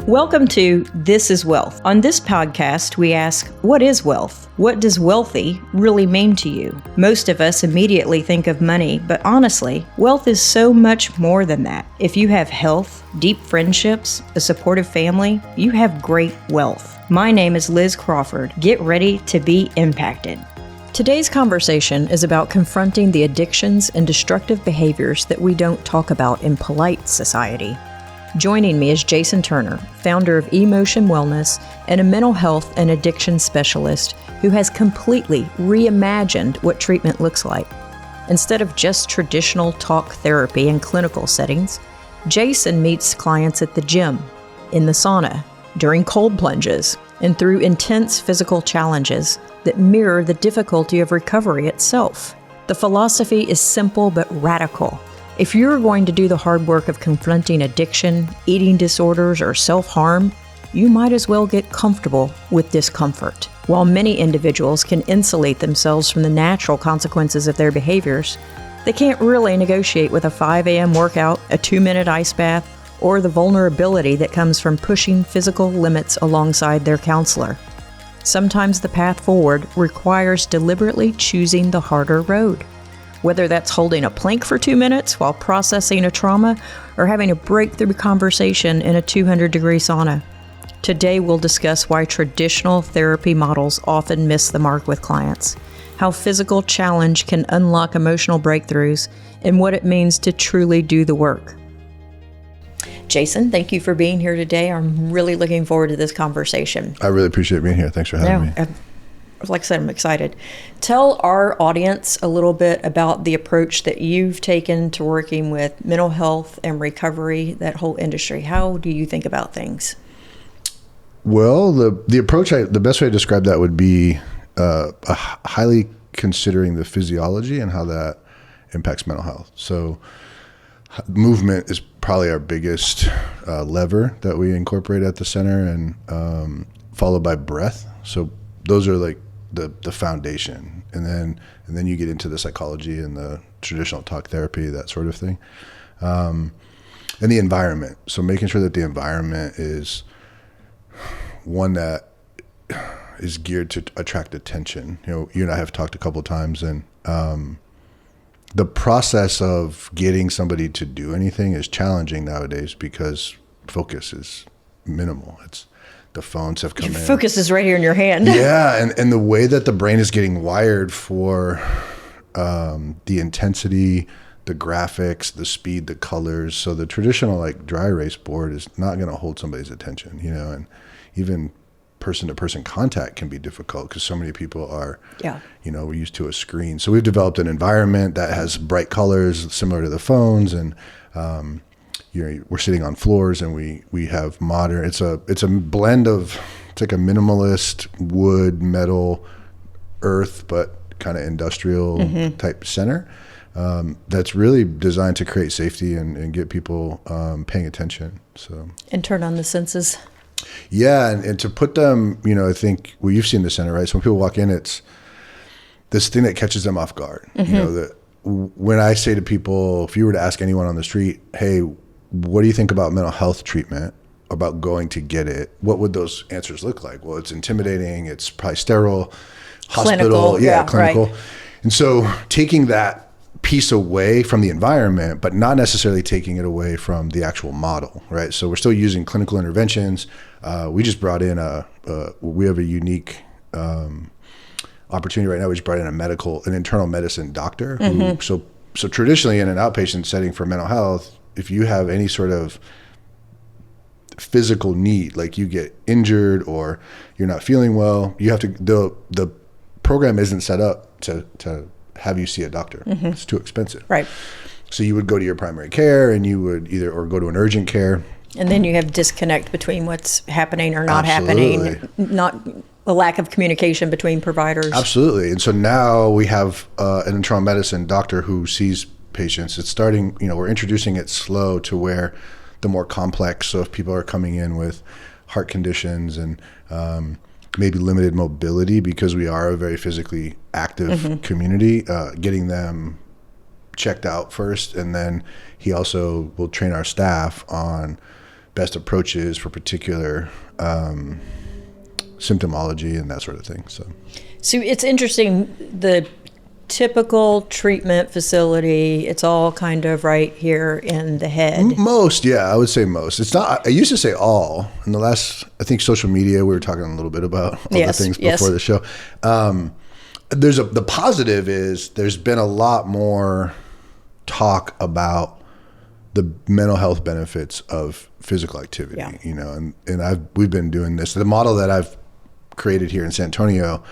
Welcome to This is Wealth. On this podcast, we ask, what is wealth? What does wealthy really mean to you? Most of us immediately think of money, but honestly, wealth is so much more than that. If you have health, deep friendships, a supportive family, you have great wealth. My name is Liz Crawford. Get ready to be impacted. Today's conversation is about confronting the addictions and destructive behaviors that we don't talk about in polite society. Joining me is Jason Turner, founder of Emotion Wellness and a mental health and addiction specialist who has completely reimagined what treatment looks like. Instead of just traditional talk therapy in clinical settings, Jason meets clients at the gym, in the sauna, during cold plunges, and through intense physical challenges that mirror the difficulty of recovery itself. The philosophy is simple but radical. If you're going to do the hard work of confronting addiction, eating disorders, or self-harm, you might as well get comfortable with discomfort. While many individuals can insulate themselves from the natural consequences of their behaviors, they can't really negotiate with a 5 a.m. workout, a 2-minute ice bath, or the vulnerability that comes from pushing physical limits alongside their counselor. Sometimes the path forward requires deliberately choosing the harder road. Whether that's holding a plank for 2 minutes while processing a trauma or having a breakthrough conversation in a 200-degree sauna. Today, we'll discuss why traditional therapy models often miss the mark with clients, how physical challenge can unlock emotional breakthroughs, and what it means to truly do the work. Jason, thank you for being here today. I'm really looking forward to this conversation. I really appreciate being here. Thanks for having me. Like I said, I'm excited. Tell our audience a little bit about the approach that you've taken to working with mental health and recovery, that whole industry. How do you think about things? Well, the approach, the best way to describe that would be highly considering the physiology and how that impacts mental health. So movement is probably our biggest lever that we incorporate at the center, and followed by breath. So those are like the foundation, and then you get into the psychology and the traditional talk therapy, that sort of thing, and the environment. So making sure that the environment is one that is geared to attract attention. You know, you and I have talked a couple of times, and the process of getting somebody to do anything is challenging nowadays because focus is minimal. The phones have come in. Focus is right here in your hand. Yeah, and the way that the brain is getting wired for the intensity, the graphics, the speed, the colors. So the traditional like dry erase board is not going to hold somebody's attention, you know, and even person-to-person contact can be difficult because so many people are, you know, we're used to a screen. So we've developed an environment that has bright colors similar to the phones, and you know, we're sitting on floors, and we have modern. It's a blend of, it's like a minimalist wood, metal, earth, but kind of industrial type center. That's really designed to create safety and get people paying attention. So and turn on the senses. Yeah, and to put them, you know, I think, well, you've seen the center, right? So when people walk in, it's this thing that catches them off guard. You know, that when I say to people, if you were to ask anyone on the street, hey, what do you think about mental health treatment, about going to get it? What would those answers look like? Well, it's intimidating. It's probably sterile, hospital, clinical. Right. And so taking that piece away from the environment, but not necessarily taking it away from the actual model, right? So we're still using clinical interventions. We just brought in we have a unique opportunity right now. We just brought in an internal medicine doctor. Who, so traditionally in an outpatient setting for mental health, if you have any sort of physical need, like you get injured or you're not feeling well, you have to, the program isn't set up to have you see a doctor. It's too expensive. Right. So you would go to your primary care, and you would or go to an urgent care. And then you have disconnect between what's happening or not happening, not a lack of communication between providers. Absolutely. And so now we have an internal medicine doctor who sees patients. It's starting, you know, we're introducing it slow to where the more complex. So if people are coming in with heart conditions and maybe limited mobility, because we are a very physically active community, getting them checked out first. And then he also will train our staff on best approaches for particular symptomology and that sort of thing. So it's interesting, the typical treatment facility, it's all kind of right here in the head. Most, yeah, I would say most. It's not, I used to say all. In the last, I think social media, we were talking a little bit about all the things before the show. The positive is there's been a lot more talk about the mental health benefits of physical activity, you know, and we've been doing this. The model that I've created here in San Antonio,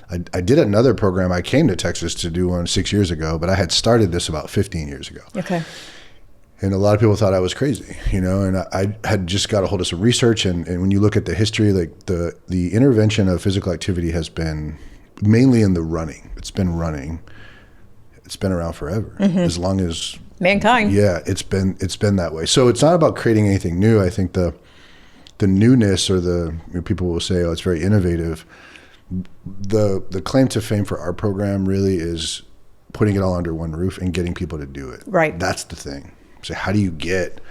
I did another program. I came to Texas to do one 6 years ago, but I had started this about 15 years ago. Okay. And a lot of people thought I was crazy, you know, and I had just got a hold of some research. And when you look at the history, like the intervention of physical activity has been mainly in the running. It's been running. It's been around forever, as long as mankind. Yeah, it's been that way. So it's not about creating anything new. I think the newness, or people will say, oh, it's very innovative. The claim to fame for our program really is putting it all under one roof and getting people to do it. Right. That's the thing. So how do you get,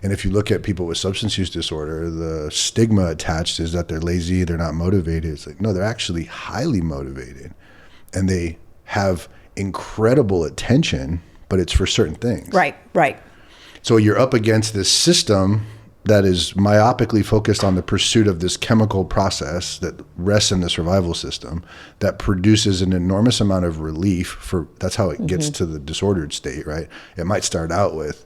and if you look at people with substance use disorder, the stigma attached is that they're lazy, they're not motivated. It's like, no, they're actually highly motivated, and they have incredible attention, but it's for certain things. Right. So you're up against this system that is myopically focused on the pursuit of this chemical process that rests in the survival system that produces an enormous amount of relief that's how it gets to the disordered state, right? It might start out with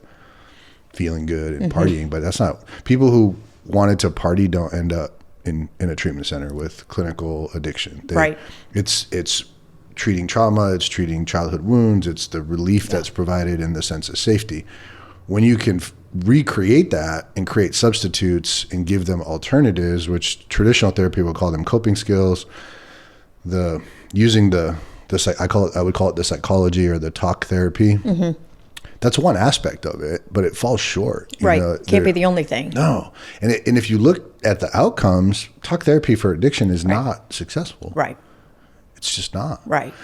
feeling good and partying, but that's not, people who wanted to party don't end up in a treatment center with clinical addiction. Right. It's treating trauma, it's treating childhood wounds, it's the relief that's provided in the sense of safety. When you can recreate that and create substitutes and give them alternatives, which traditional therapy would call them coping skills, I would call it the psychology or the talk therapy. That's one aspect of it, but it falls short. Right. Can't be the only thing. No. And if you look at the outcomes, talk therapy for addiction is not successful. Right. It's just not. Right.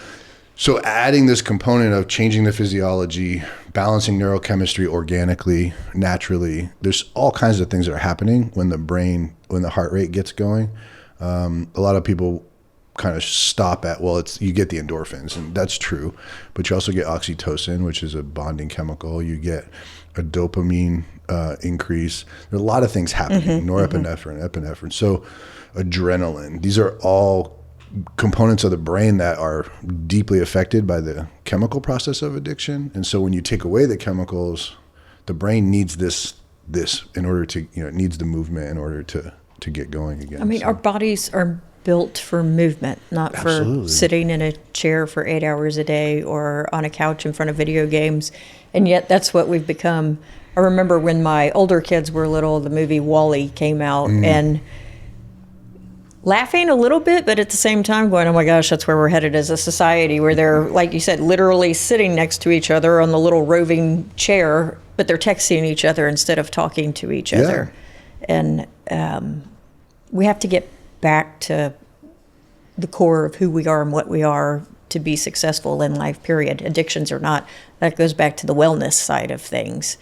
So adding this component of changing the physiology, balancing neurochemistry organically, naturally, there's all kinds of things that are happening when the heart rate gets going. A lot of people kind of stop at, you get the endorphins, and that's true, but you also get oxytocin, which is a bonding chemical. You get a dopamine increase. There are a lot of things happening, norepinephrine, epinephrine, so adrenaline. These are all components of the brain that are deeply affected by the chemical process of addiction. And so when you take away the chemicals, the brain needs this in order to, it needs the movement in order to get going again. I mean, our bodies are built for movement, not for sitting in a chair for 8 hours a day or on a couch in front of video games. And yet that's what we've become. I remember when my older kids were little, the movie WALL-E came out, and laughing a little bit, but at the same time going, oh my gosh, that's where we're headed as a society, where they're, like you said, literally sitting next to each other on the little roving chair, but they're texting each other instead of talking to each other. And we have to get back to the core of who we are and what we are to be successful in life, period. Addictions or not. That goes back to the wellness side of things.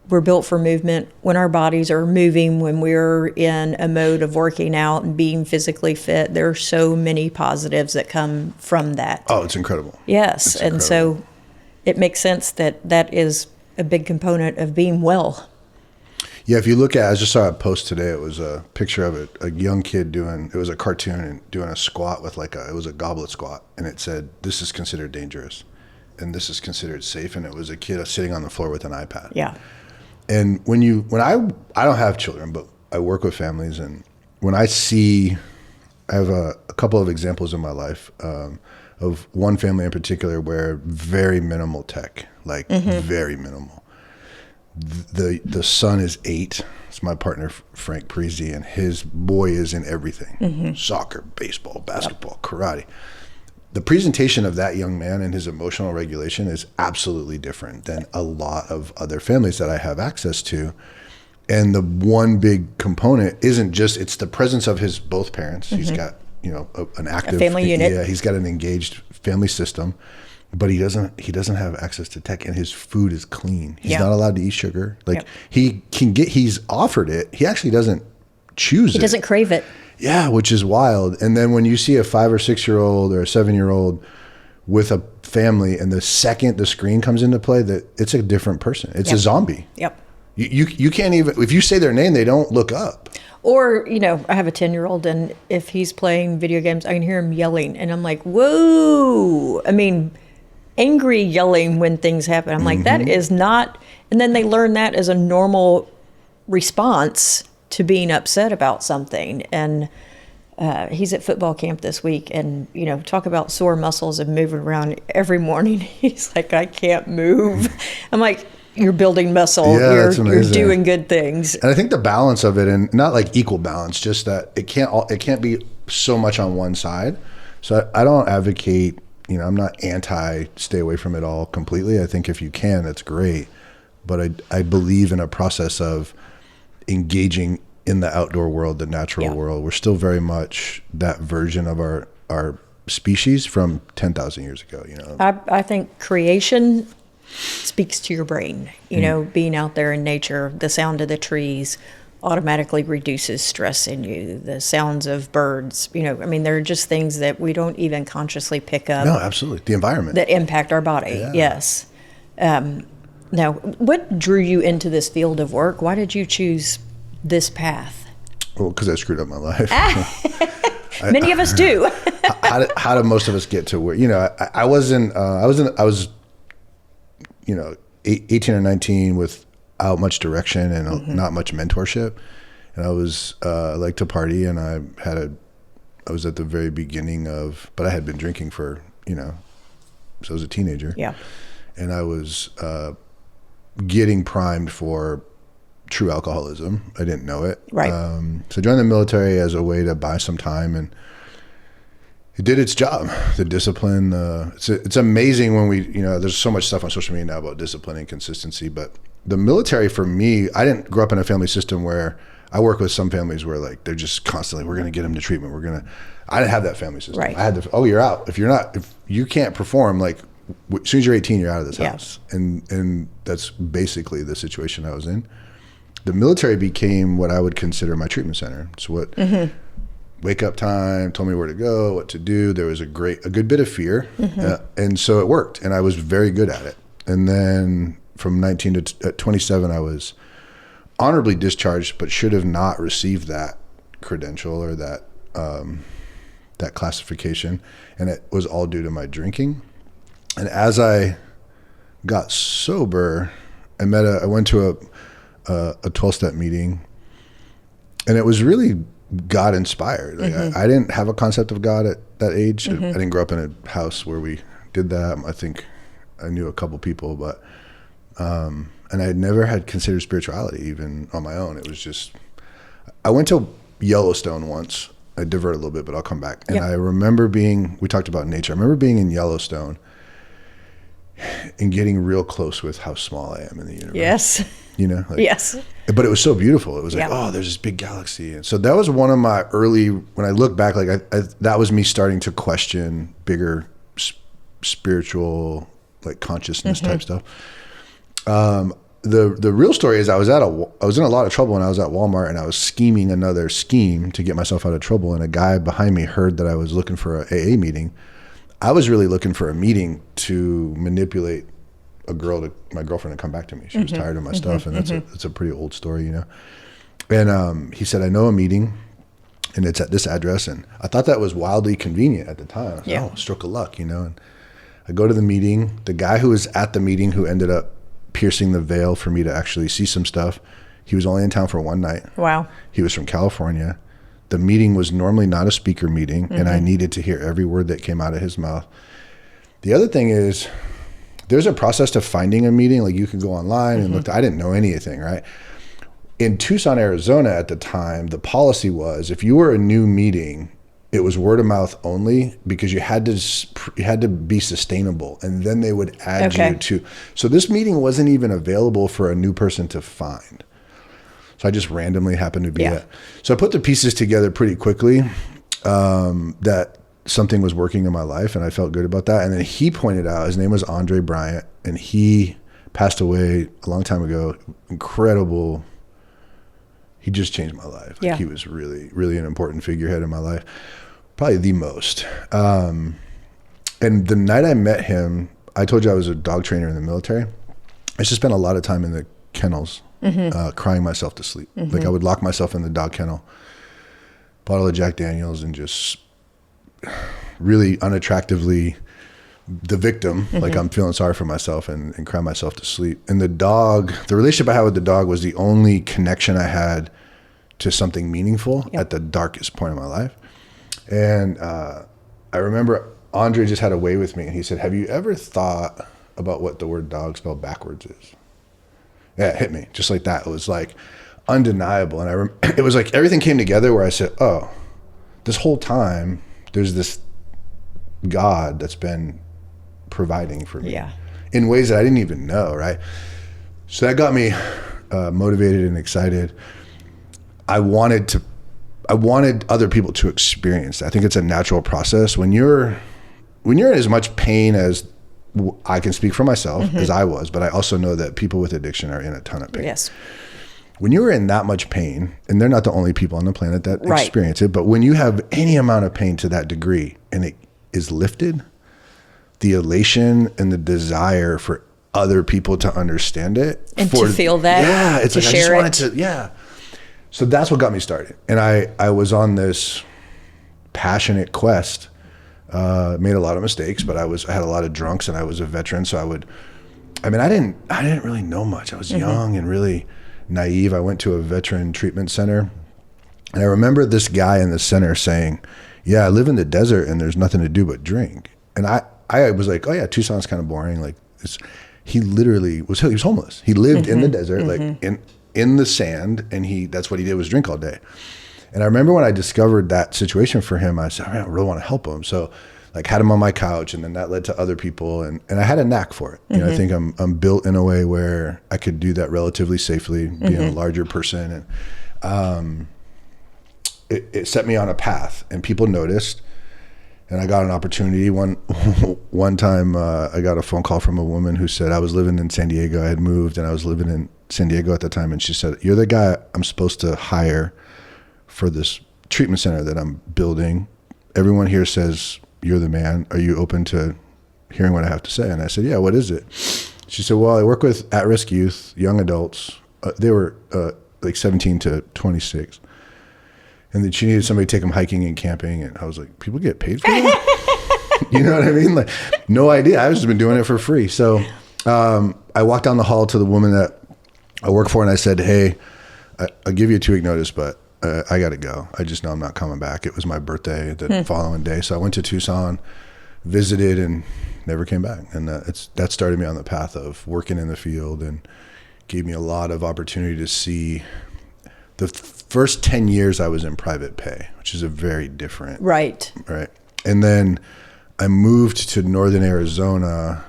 We're built for movement. When our bodies are moving, when we're in a mode of working out and being physically fit, there are so many positives that come from that. Oh, it's incredible. Yes. And so it makes sense that is a big component of being well. Yeah, if you look at, I just saw a post today. It was a picture of a young kid it was a cartoon and doing a squat with it was a goblet squat. And it said, this is considered dangerous and this is considered safe. And it was a kid sitting on the floor with an iPad. Yeah. And when I don't have children, but I work with families, and when I have a couple of examples in my life of one family in particular where very minimal tech, very minimal. The son is 8. It's my partner, Frank Parisi, and his boy is in everything. Soccer, baseball, basketball, karate. The presentation of that young man and his emotional regulation is absolutely different than a lot of other families that I have access to. And the one big component it's the presence of his both parents. He's got, an active family unit. Yeah, he's got an engaged family system. but he doesn't have access to tech, and his food is clean. He's Yeah. not allowed to eat sugar. Like Yep. he's offered it. He actually doesn't choose it. He doesn't crave it. Yeah, which is wild. And then when you see a 5 or 6 year old or a 7 year old with a family, and the second the screen comes into play, that it's a different person. It's a zombie. Yep. You can't even, if you say their name, they don't look up. Or, I have a 10-year-old, and if he's playing video games, I can hear him yelling, and I'm like, whoa. I mean, angry yelling when things happen. I'm like, that is not, and then they learn that as a normal response to being upset about something. And he's at football camp this week, and, talk about sore muscles and moving around every morning. He's like, I can't move. I'm like, you're building muscle. Yeah, you're doing good things. And I think the balance of it, and not like equal balance, just that it can't be so much on one side. So I don't advocate, I'm not anti stay away from it all completely. I think if you can, that's great. But I believe in a process of engaging in the outdoor world, the natural world. We're still very much that version of our species from 10,000 years ago. I think creation speaks to your brain. Being out there in nature, the sound of the trees automatically reduces stress in you. The sounds of birds, there are just things that we don't even consciously pick up. No, absolutely. The environment. That impact our body. Yeah. Yes. Now, what drew you into this field of work? Why did you choose this path? Well, because I screwed up my life. Many of us do. How do most of us get to where, I was 18 or 19 without much direction and not much mentorship. And I was, I liked to party, and I was at the very beginning but I had been drinking for, so I was a teenager. Yeah. And I was, getting primed for true alcoholism. I didn't know it. Right. So I joined the military as a way to buy some time, and it did its job. The discipline, it's amazing when there's so much stuff on social media now about discipline and consistency, but the military for me, I didn't grow up in a family system where I work with some families where like, they're just constantly, we're going to get them to treatment. I didn't have that family system. Right. I had you're out. If you can't perform, like as soon as you're 18, you're out of this house. And that's basically the situation I was in. The military became what I would consider my treatment center. It's what wake up time, told me where to go, what to do. There was a good bit of fear. And so it worked, and I was very good at it. And then from 19 to 27, I was honorably discharged, but should have not received that credential or that classification. And it was all due to my drinking. And as I got sober, I went to a 12-step meeting, and it was really God inspired. Like I didn't have a concept of God at that age. I didn't grow up in a house where we did that. I think I knew a couple people, but and I had never had considered spirituality even on my own. It was just, I went to Yellowstone once. I divert a little bit, but I'll come back. And I remember we talked about nature. I remember being in Yellowstone and getting real close with how small I am in the universe. Yes. Yes. But it was so beautiful. It was like, oh, there's this big galaxy. And so that was one of my early, when I look back, like that was me starting to question bigger spiritual, like consciousness type stuff. The real story is I was in a lot of trouble when I was at Walmart, and I was scheming another scheme to get myself out of trouble. And a guy behind me heard that I was looking for a AA meeting. I was really looking for a meeting to manipulate my girlfriend to come back to me. She was tired of my stuff, and that's a pretty old story, And he said, I know a meeting, and it's at this address. And I thought that was wildly convenient at the time. I was like, stroke of luck, And I go to the meeting. The guy who was at the meeting, who ended up piercing the veil for me to actually see some stuff, he was only in town for one night. Wow. He was from California. The meeting was normally not a speaker meeting, and I needed to hear every word that came out of his mouth. The other thing is, there's a process to finding a meeting. Like you could go online and look. I didn't know anything, right? In Tucson, Arizona at the time, the policy was if you were a new meeting, it was word of mouth only, because you had to be sustainable, and then they would add you to. So this meeting wasn't even available for a new person to find. So I just randomly happened to be at. So I put the pieces together pretty quickly. That something was working in my life, and I felt good about that. And then he pointed out, his name was Andre Bryant, and he passed away a long time ago. Incredible. He just changed my life. Yeah. He was really, really an important figurehead in my life. Probably the most. And the night I met him, I told you I was a dog trainer in the military. I used to spend a lot of time in the kennels, crying myself to sleep. Like I would lock myself in the dog kennel, bottle of Jack Daniels, and just really unattractively the victim, like I'm feeling sorry for myself and cry myself to sleep. And the relationship I had with the dog was the only connection I had to something meaningful at the darkest point of my life. And I remember Andre just had a way with me, and he said, have you ever thought about what the word dog spelled backwards is? Yeah, it hit me just like that. It was like undeniable. And it was like everything came together where I said, oh, this whole time there's this God that's been providing for me in ways that I didn't even know, right? So that got me motivated and excited. I wanted other people to experience that. I think it's a natural process. When you're in as much pain as I can speak for myself as I was, but I also know that people with addiction are in a ton of pain. Yes. When you're in that much pain, and they're not the only people on the planet that experience it, but when you have any amount of pain to that degree and it is lifted, the elation and the desire for other people to understand it and to feel that, it's to like I just wanted to, So that's what got me started. And I was on this passionate quest, made a lot of mistakes, but I had a lot of drunks, and I was a veteran. So I didn't really know much. I was young and really naive. I went to a veteran treatment center, and I remember this guy in the center saying, yeah, I live in the desert and there's nothing to do but drink. And I was like, oh yeah, Tucson's kind of boring. Like he literally was homeless. He lived in the desert, like in the sand, and that's what he did, was drink all day. And I remember when I discovered that situation for him, I said, I really want to help him. So like had him on my couch, and then that led to other people, and I had a knack for it. You know, I think I'm built in a way where I could do that relatively safely, being a larger person, and it set me on a path, and people noticed. And I got an opportunity. One time I got a phone call from a woman who said, I was living in San Diego. I had moved, and I was living in San Diego at the time. And she said, you're the guy I'm supposed to hire for this treatment center that I'm building. Everyone here says you're the man. Are you open to hearing what I have to say? And I said, yeah, what is it? She said, well, I work with at-risk youth, young adults. They were like 17 to 26. And then she needed somebody to take them hiking and camping. And I was like, people get paid for that? You know what I mean? Like, no idea. I've just been doing it for free. So I walked down the hall to the woman that I work for, and I said, hey, I'll give you a 2-week notice, but I got to go. I just know I'm not coming back. It was my birthday the following day. So I went to Tucson, visited, and never came back. And that started me on the path of working in the field, and gave me a lot of opportunity to see. The first 10 years I was in private pay, which is a very different. Right. And then I moved to northern Arizona,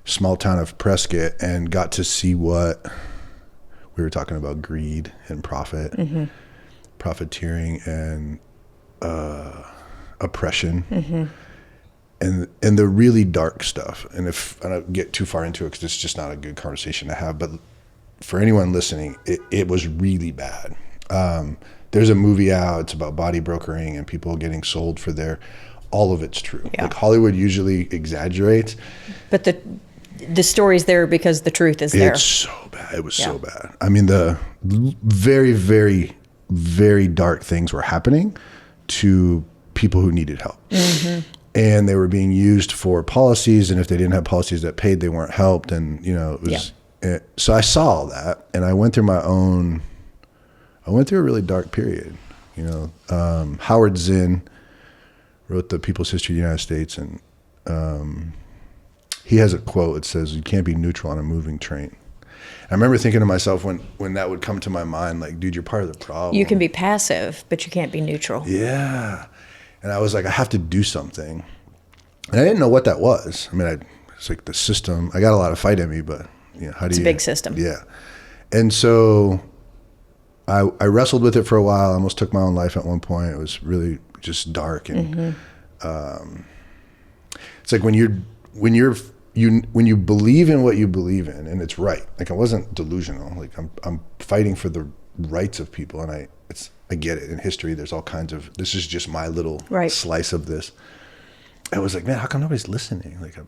small town of Prescott, and got to see what we were talking about: greed and profit, profiteering and oppression, and the really dark stuff. And I don't get too far into it because it's just not a good conversation to have, but for anyone listening, it was really bad. There's a movie out, it's about body brokering and people getting sold for all of it's true. Yeah. Like Hollywood usually exaggerates. But the story's there because the truth is there. It's so bad. It was so bad. I mean, the very, very, very dark things were happening to people who needed help. And they were being used for policies, and if they didn't have policies that paid, they weren't helped. And, you know, it was... So I saw all that, and I went through a really dark period. You know, Howard Zinn wrote the People's History of the United States, and he has a quote that says, you can't be neutral on a moving train. I remember thinking to myself when that would come to my mind, like, dude, you're part of the problem. You can be passive, but you can't be neutral. Yeah. And I was like, I have to do something. And I didn't know what that was. I mean, it's like the system. I got a lot of fight in me, but... You know, it's a big system. Yeah. And so I wrestled with it for a while. I almost took my own life at one point. It was really just dark. And it's like when you believe in what you believe in and it's right. Like I wasn't delusional. Like I'm fighting for the rights of people, and I get it. In history, there's all kinds of, this is just my little slice of this. I was like, man, how come nobody's listening? Like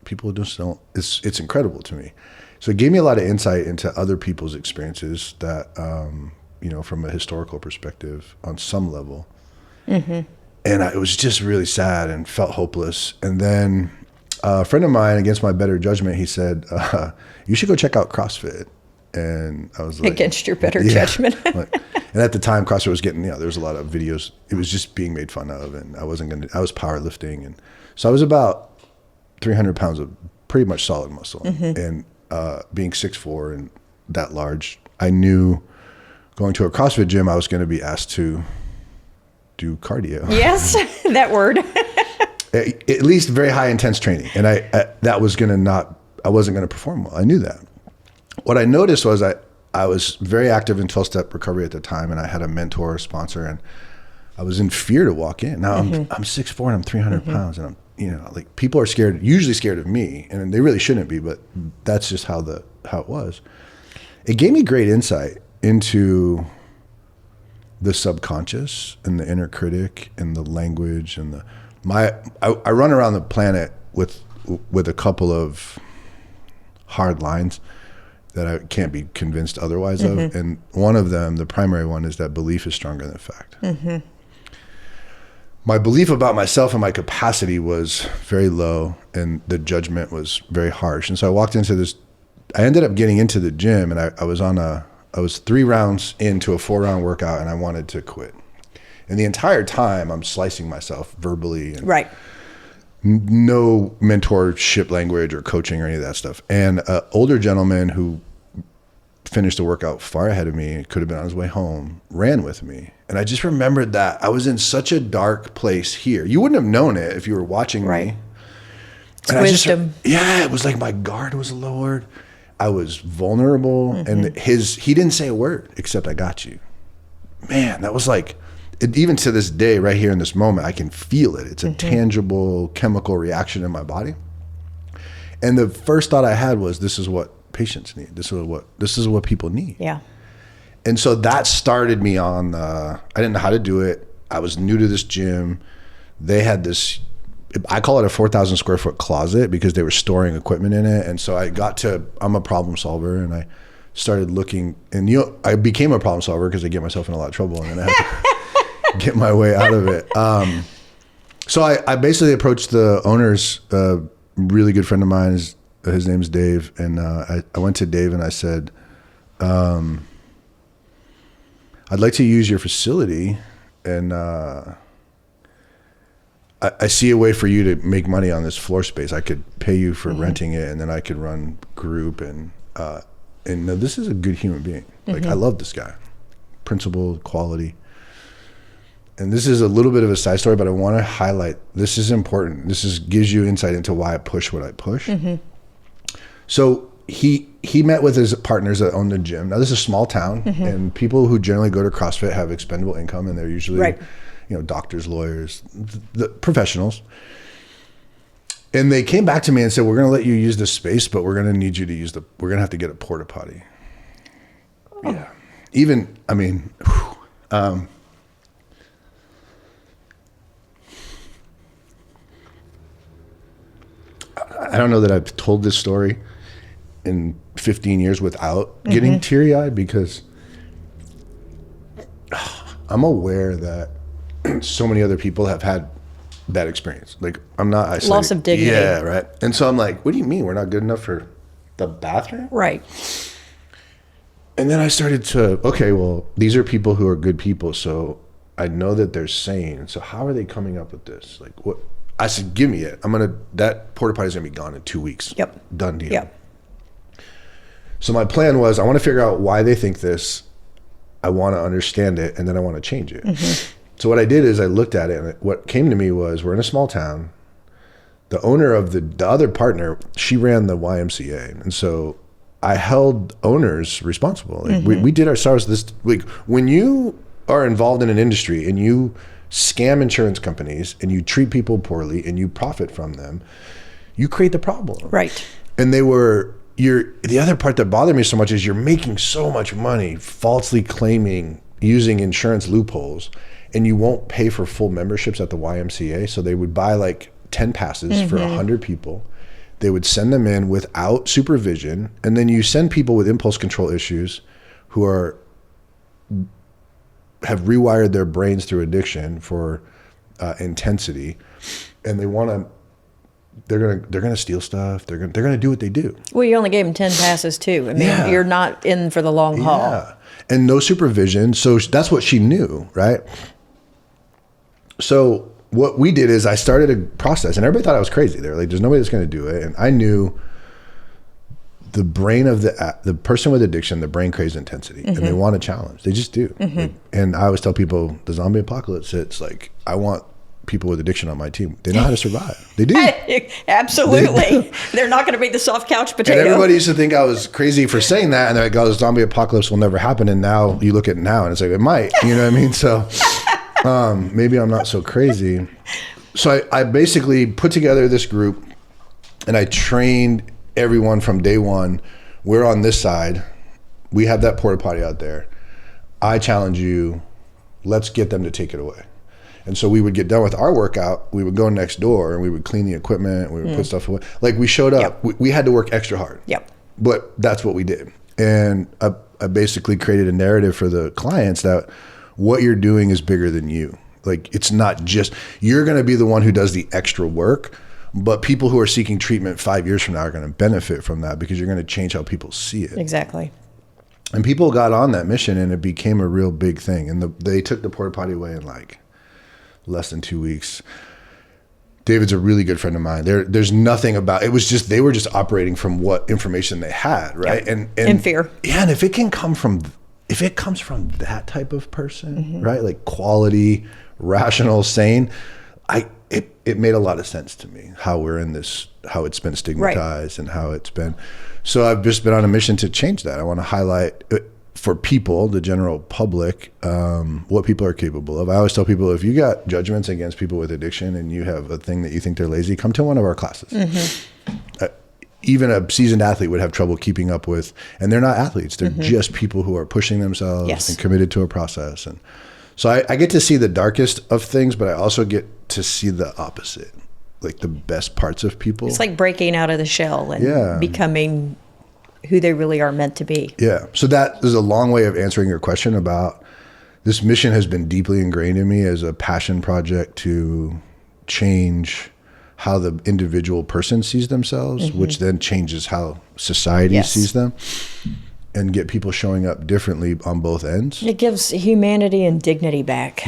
people just don't, it's incredible to me. So it gave me a lot of insight into other people's experiences that, from a historical perspective on some level. Mm-hmm. And it was just really sad and felt hopeless. And then a friend of mine, against my better judgment, he said, you should go check out CrossFit. And I was like, against your better judgment. And at the time, CrossFit was getting, there was a lot of videos. It was just being made fun of, and I was powerlifting. And so I was about 300 pounds of pretty much solid muscle. Mm-hmm. And being 6'4" and that large, I knew going to a CrossFit gym, I was going to be asked to do cardio. Yes, that word. At least very high intense training. And I wasn't going to perform well. I knew that. What I noticed was I was very active in 12-step recovery at the time, and I had a mentor, sponsor, and I was in fear to walk in. Now I'm 6'4" and I'm 300 pounds, and I'm, people are usually scared of me, and they really shouldn't be, but that's just how it was. It gave me great insight into the subconscious and the inner critic and the language and I run around the planet with a couple of hard lines that I can't be convinced otherwise of. And one of them, the primary one, is that belief is stronger than fact. Mm-hmm. My belief about myself and my capacity was very low, and the judgment was very harsh. And so I walked into this, I ended up getting into the gym, and I was 3 rounds into a 4-round workout, and I wanted to quit. And the entire time I'm slicing myself verbally, and no mentorship language or coaching or any of that stuff. And an older gentleman who finished the workout far ahead of me, could have been on his way home, ran with me. And I just remembered that I was in such a dark place here. You wouldn't have known it if you were watching me. It's wisdom. It was like my guard was lowered. I was vulnerable, and he didn't say a word except I got you. Man, that was like, even to this day, right here in this moment, I can feel it. It's a tangible chemical reaction in my body. And the first thought I had was, this is what patients need. This is what people need. Yeah. And so that started me on, I didn't know how to do it. I was new to this gym. They had this, I call it a 4,000 square foot closet because they were storing equipment in it. And so I'm a problem solver, and I started looking, and I became a problem solver because I get myself in a lot of trouble, and then I had to get my way out of it. So I basically approached the owners, a really good friend of mine, his name's Dave. And I went to Dave and I said, I'd like to use your facility, and I see a way for you to make money on this floor space. I could pay you for renting it, and then I could run group, and this is a good human being. Like, I love this guy, principled, quality. And this is a little bit of a side story, but I want to highlight, this is important. Gives you insight into why I push what I push. So he met with his partners that own the gym. Now, this is a small town, and people who generally go to CrossFit have expendable income, and they're usually doctors, lawyers, the professionals. And they came back to me and said, we're going to let you use this space, but we're going to need you to we're going to have to get a porta potty. Oh. Yeah. Even, I mean, I don't know that I've told this story in 15 years without getting teary-eyed, because I'm aware that so many other people have had that experience. Like, I'm not isolated. Loss of dignity. Yeah, right. And so I'm like, what do you mean we're not good enough for the bathroom? Right. And then I started to, okay, well, these are people who are good people, so I know that they're sane. So how are they coming up with this? Like, what? I said, give me it. That porta potty is going to be gone in 2 weeks. Yep. Done deal. Yep. So my plan was, I want to figure out why they think this. I want to understand it, and then I want to change it. So what I did is I looked at it, and what came to me was, we're in a small town. The owner of the other partner, she ran the YMCA. And so I held owners responsible. Like, we did ourselves this, like, when you are involved in an industry and you scam insurance companies and you treat people poorly and you profit from them, you create the problem. Right. And the other part that bothered me so much is you're making so much money falsely claiming using insurance loopholes, and you won't pay for full memberships at the YMCA. So they would buy like 10 passes for 100 people. They would send them in without supervision. And then you send people with impulse control issues who have rewired their brains through addiction for intensity, and they're gonna steal stuff. They're gonna do what they do. Well, you only gave them 10 passes too. I mean, you're not in for the long haul. Yeah, and no supervision. So that's what she knew, right? So what we did is I started a process, and everybody thought I was crazy. They were like, "There's nobody that's gonna do it," and I knew the brain of the person with addiction, the brain craves intensity, and they want a challenge. They just do. And I always tell people, the zombie apocalypse hits, like, I want people with addiction on my team. They know how to survive. They do. Absolutely. They're not going to be the soft couch potato. And everybody used to think I was crazy for saying that, and they're like, "Oh, the zombie apocalypse will never happen." And now you look at it now, and it's like, it might. You know what I mean? So maybe I'm not so crazy. So I basically put together this group, and I trained everyone from day one. We're on this side. We have that porta potty out there. I challenge you. Let's get them to take it away. And so we would get done with our workout. We would go next door and we would clean the equipment. We would put stuff away. Like, we showed up. We had to work extra hard. Yep. But that's what we did. And I basically created a narrative for the clients that what you're doing is bigger than you. Like, it's not just, you're going to be the one who does the extra work, but people who are seeking treatment 5 years from now are going to benefit from that, because you're going to change how people see it. Exactly. And people got on that mission, and it became a real big thing. And they took the porta potty away in like less than 2 weeks. David's a really good friend of mine. There's nothing about it. Was just, they were just operating from what information they had, right? Yep. And fear. Yeah, and if it comes from that type of person, right? Like quality, rational, sane, it made a lot of sense to me how we're in this, how it's been stigmatized, right, and how it's been. So I've just been on a mission to change that. I want to highlight for people, the general public, what people are capable of. I always tell people, if you got judgments against people with addiction and you have a thing that you think they're lazy, come to one of our classes. Even a seasoned athlete would have trouble keeping up with, and they're not athletes. They're just people who are pushing themselves and committed to a process. And so I get to see the darkest of things, but I also get to see the opposite, like the best parts of people. It's like breaking out of the shell and becoming who they really are meant to be. Yeah. So that is a long way of answering your question about this mission. Has been deeply ingrained in me as a passion project to change how the individual person sees themselves, which then changes how society sees them, and get people showing up differently on both ends. It gives humanity and dignity back,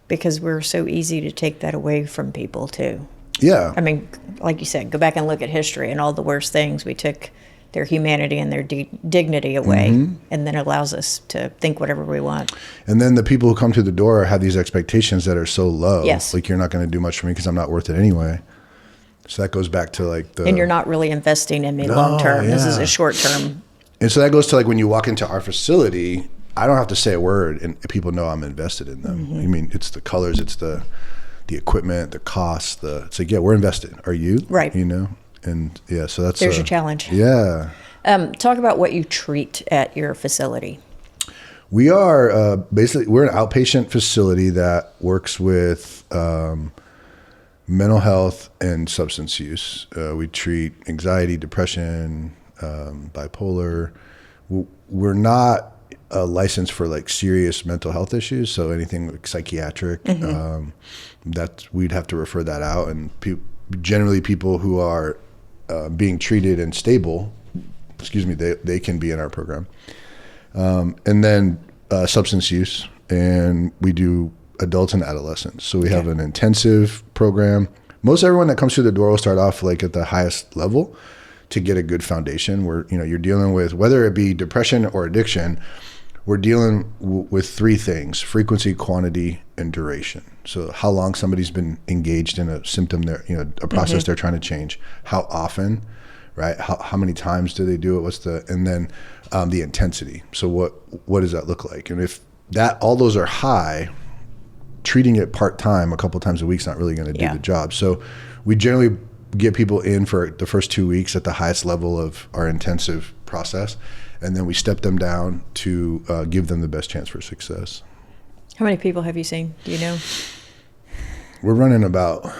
because we're so easy to take that away from people too. Yeah. I mean, like you said, go back and look at history and all the worst things. We took their humanity and their dignity away, and then it allows us to think whatever we want. And then the people who come to the door have these expectations that are so low. Yes. Like, you're not going to do much for me because I'm not worth it anyway. So that goes back to like and you're not really investing in me long term. This is a short term. And so that goes to like when you walk into our facility, I don't have to say a word and people know I'm invested in them. I mean, it's the colors, it's the equipment, the costs, it's like, yeah, we're invested. Are you? Right. You know? And yeah, so that's there's your challenge. Yeah. Talk about what you treat at your facility. We are basically, we're an outpatient facility that works with mental health and substance use. We treat anxiety, depression, bipolar. We're not licensed for like serious mental health issues. So anything like psychiatric, that we'd have to refer that out. And generally people who are being treated and stable, they can be in our program. And then substance use, and we do adults and adolescents. So we have an intensive program. Most everyone that comes through the door will start off like at the highest level to get a good foundation where, you're dealing with, whether it be depression or addiction, we're dealing with three things: frequency, quantity, and duration. So how long somebody's been engaged in a symptom, a process they're trying to change, how often, right? How many times do they do it? And then the intensity. So what does that look like? And if all those are high, treating it part-time a couple times a week is not really going to do the job. So we generally get people in for the first 2 weeks at the highest level of our intensive process, and then we step them down to give them the best chance for success. How many people have you seen? Do you know? We're running about,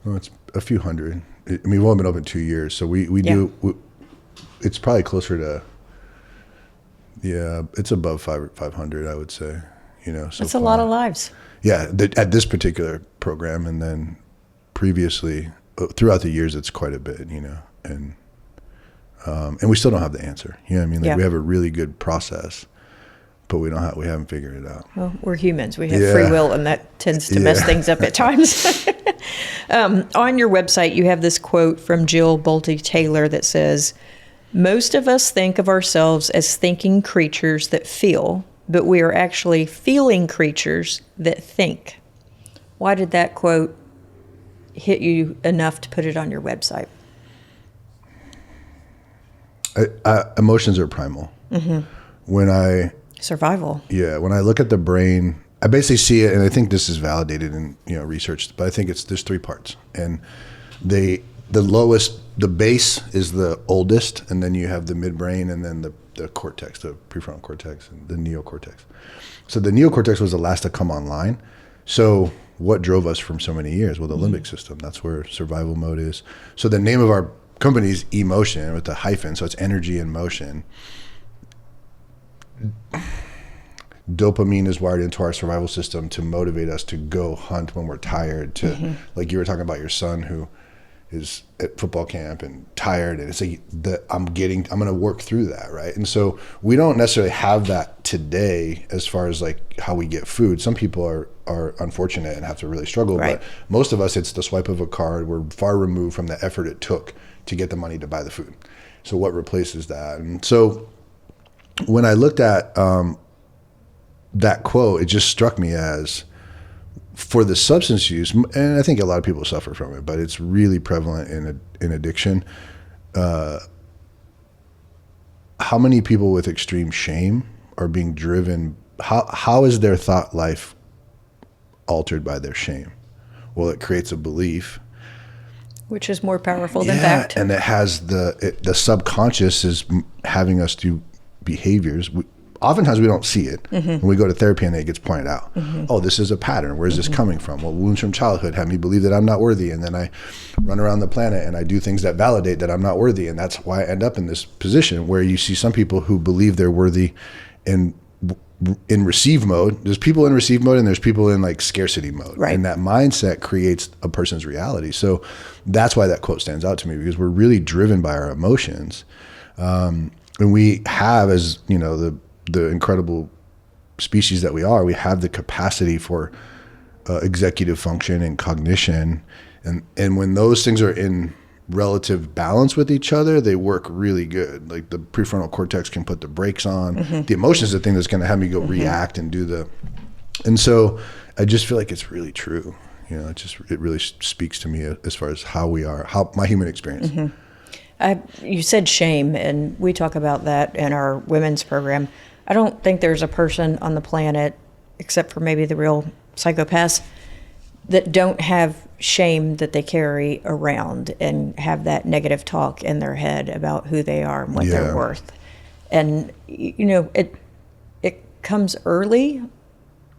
it's a few hundred. I mean, we've only been open 2 years, so we it's probably closer to, it's above 500, I would say. That's a lot of lives. Yeah, at this particular program, and then previously throughout the years, it's quite a bit. And we still don't have the answer. We have a really good process, but we haven't figured it out. Well, we're humans. We have free will, and that tends to mess things up at times. On your website, you have this quote from Jill Bolte Taylor that says, "Most of us think of ourselves as thinking creatures that feel, but we are actually feeling creatures that think." Why did that quote hit you enough to put it on your website? Emotions are primal. Survival. Yeah, when I look at the brain, I basically see it, and I think this is validated in research, but I think there's 3 parts, and the base is the oldest, and then you have the midbrain, and then the cortex, the prefrontal cortex, and the neocortex. So the neocortex was the last to come online. So what drove us from so many years? Well, the limbic system. That's where survival mode is. So the name of our company is emotion with a hyphen, so it's energy and motion. Dopamine is wired into our survival system to motivate us to go hunt when we're tired, to like you were talking about your son who is at football camp and tired, and it's like I'm going to work through that, right? And so we don't necessarily have that today as far as like how we get food. Some people are unfortunate and have to really struggle, but most of us, it's the swipe of a card. We're far removed from the effort it took to get the money to buy the food. So what replaces that? And so when I looked at that quote, it just struck me as, for the substance use, and I think a lot of people suffer from it, but it's really prevalent in addiction. How many people with extreme shame are being driven? How is their thought life altered by their shame? Well, it creates a belief, which is more powerful than fact. And it has the subconscious is having us do behaviors. Oftentimes we don't see it. When we go to therapy and it gets pointed out. Oh, this is a pattern. Where's this coming from? Well, wounds from childhood have me believe that I'm not worthy. And then I run around the planet and I do things that validate that I'm not worthy. And that's why I end up in this position where you see some people who believe they're worthy in receive mode. There's people in receive mode and there's people in like scarcity mode. Right. And that mindset creates a person's reality. So that's why that quote stands out to me, because we're really driven by our emotions. And we have, as the incredible species that we are, we have the capacity for executive function and cognition. And when those things are in relative balance with each other, they work really good. Like the prefrontal cortex can put the brakes on. The emotion is the thing that's going to have me go react and do and so I just feel like it's really true. It really speaks to me as far as how we are, how my human experience. You said shame, and we talk about that in our women's program. I don't think there's a person on the planet, except for maybe the real psychopaths, that don't have shame that they carry around and have that negative talk in their head about who they are and what they're worth. And, it comes early.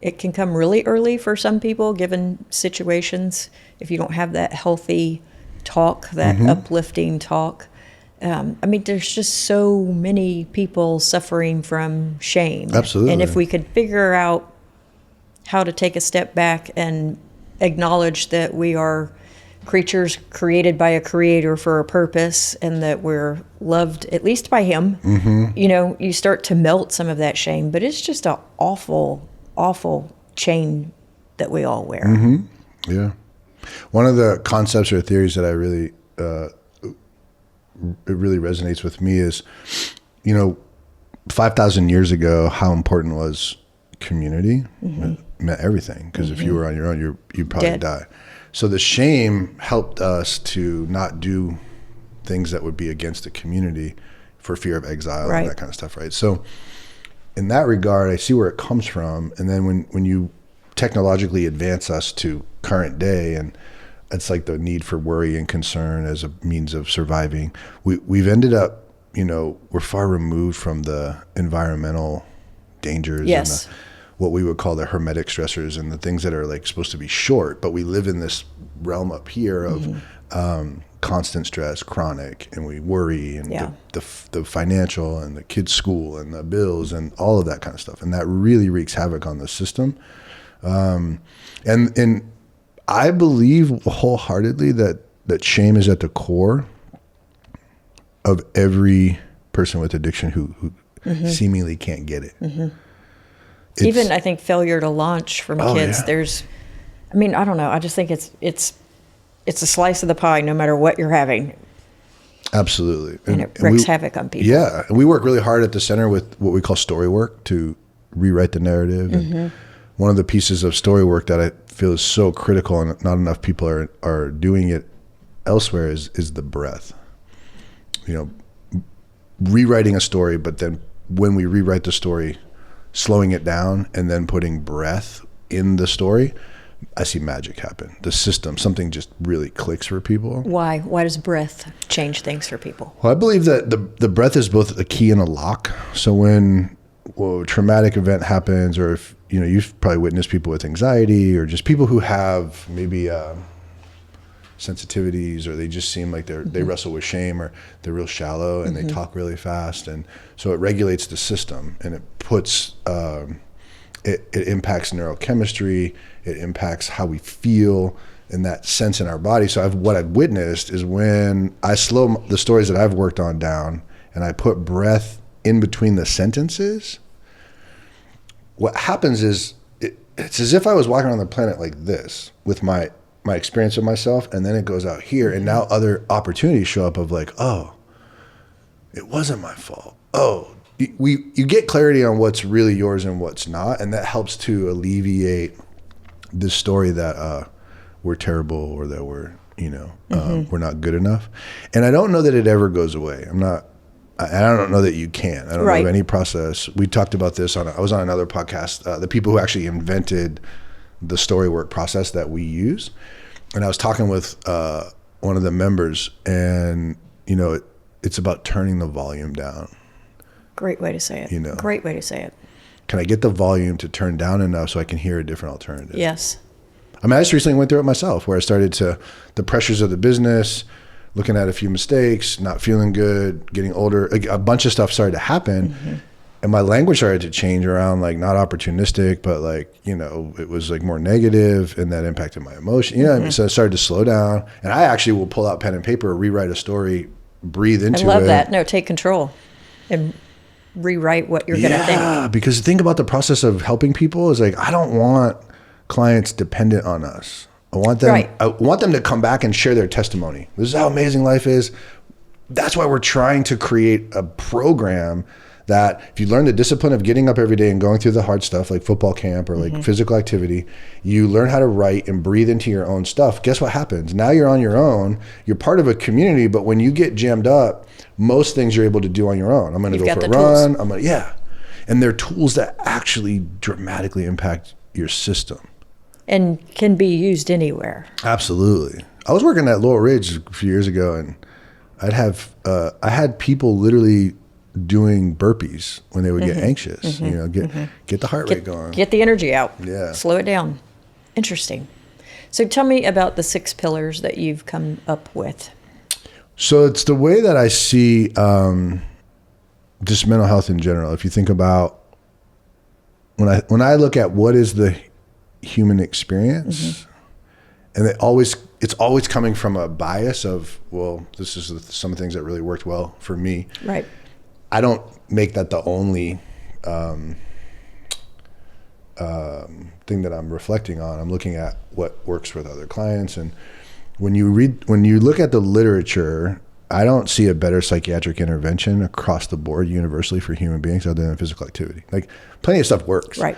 It can come really early for some people, given situations, if you don't have that healthy talk, that uplifting talk. There's just so many people suffering from shame. Absolutely. And if we could figure out how to take a step back and acknowledge that we are creatures created by a creator for a purpose and that we're loved at least by him, you start to melt some of that shame. But it's just an awful, awful chain that we all wear. Yeah. One of the concepts or theories that I really it really resonates with me is, 5,000 years ago, how important was community? It meant everything, because if you were on your own, you'd probably die. So the shame helped us to not do things that would be against the community for fear of exile and that kind of stuff, right? So in that regard, I see where it comes from. And then when you technologically advance us to current day, and it's like the need for worry and concern as a means of surviving, we've ended up, we're far removed from the environmental dangers yes. and what we would call the hermetic stressors and the things that are like supposed to be short, but we live in this realm up here of constant stress, chronic, and we worry, and the financial and the kids' school and the bills and all of that kind of stuff, and that really wreaks havoc on the system. And I believe wholeheartedly that shame is at the core of every person with addiction who seemingly can't get it. Even I think failure to launch from kids. Yeah. There's, I don't know. I just think it's a slice of the pie, no matter what you're having. Absolutely. And it wreaks havoc on people. Yeah. And we work really hard at the center with what we call story work to rewrite the narrative. And one of the pieces of story work that I feel is so critical and not enough people are doing it elsewhere is the breath. Rewriting a story, but then when we rewrite the story, slowing it down and then putting breath in the story, I see magic happen. The system, something just really clicks for people. Why? Why does breath change things for people? Well, I believe that the breath is both a key and a lock. So when a traumatic event happens, or if, you've probably witnessed people with anxiety, or just people who have maybe sensitivities, or they just seem like they wrestle with shame, or they're real shallow and they talk really fast. And so it regulates the system, and it puts, it impacts neurochemistry, it impacts how we feel and that sense in our body. So what I've witnessed is when I slow the stories that I've worked on down and I put breath in between the sentences, what happens is it's as if I was walking around the planet like this with my experience of myself, and then it goes out here, and now other opportunities show up of like, oh, it wasn't my fault. Oh, you get clarity on what's really yours and what's not, and that helps to alleviate this story that we're terrible, or that we're not good enough. And I don't know that it ever goes away. I don't know that you can. I don't know of any process. We talked about this I was on another podcast, the people who actually invented the story work process that we use. And I was talking with one of the members, and it's about turning the volume down. Great way to say it. Great way to say it. Can I get the volume to turn down enough so I can hear a different alternative? Yes. I just recently went through it myself, where I started the pressures of the business, looking at a few mistakes, not feeling good, getting older, a bunch of stuff started to happen. And my language started to change around, like, not opportunistic, but like, it was like more negative, and that impacted my emotion. So I started to slow down, and I actually will pull out pen and paper, rewrite a story, breathe into it. I love that. No, take control and rewrite what you're going to think. Yeah, because think about the process of helping people is like, I don't want clients dependent on us. I want them to come back and share their testimony. This is how amazing life is. That's why we're trying to create a program that if you learn the discipline of getting up every day and going through the hard stuff like football camp or like physical activity, you learn how to write and breathe into your own stuff. Guess what happens? Now you're on your own. You're part of a community, but when you get jammed up, most things you're able to do on your own. I'm going to go for a run. And they're tools that actually dramatically impact your system. And can be used anywhere. Absolutely. I was working at Laurel Ridge a few years ago, and I had people literally doing burpees when they would get anxious. Get the heart rate going. Get the energy out. Yeah. Slow it down. Interesting. So tell me about the 6 pillars that you've come up with. So it's the way that I see just mental health in general. If you think about when I look at what is the human experience, and it's always coming from a bias of, well, this is some of the things that really worked well for me. Right. I don't make that the only thing that I'm reflecting on. I'm looking at what works with other clients, and when you look at the literature, I don't see a better psychiatric intervention across the board universally for human beings other than physical activity. Like, plenty of stuff works. Right.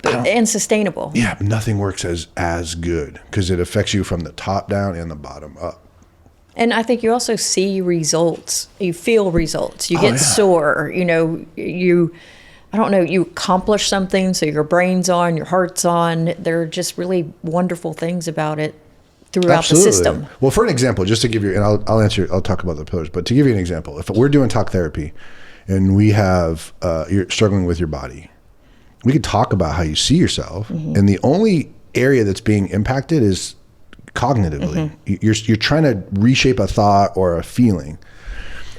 And sustainable. Yeah, but nothing works as good because it affects you from the top down and the bottom up. And I think you also see results. You feel results. You get sore. I don't know, you accomplish something, so your brain's on, your heart's on. There are just really wonderful things about it throughout Absolutely. the system. Well, for an example, just to give you, and I'll talk about the pillars, but to give you an example, if we're doing talk therapy and we have, you're struggling with your body, we could talk about how you see yourself. Mm-hmm. And the only area that's being impacted is cognitively. Mm-hmm. You're trying to reshape a thought or a feeling.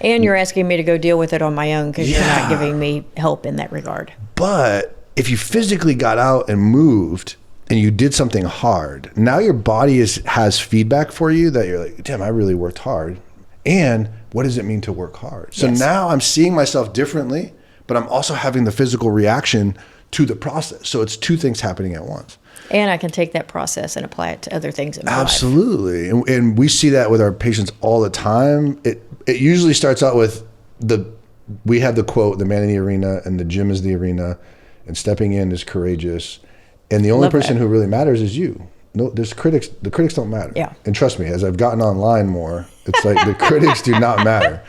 And you're asking me to go deal with it on my own because you're not giving me help in that regard. But if you physically got out and moved and you did something hard, now your body has feedback for you that you're like, damn, I really worked hard. And what does it mean to work hard? So now I'm seeing myself differently, but I'm also having the physical reaction to the process. So it's two things happening at once. And I can take that process and apply it to other things in my life. Absolutely. And we see that with our patients all the time. It usually starts out with we have the quote, the man in the arena and the gym is the arena and stepping in is courageous. And the only person who really matters is you. No, there's critics. The critics don't matter. Yeah. And trust me, as I've gotten online more, it's like the critics do not matter.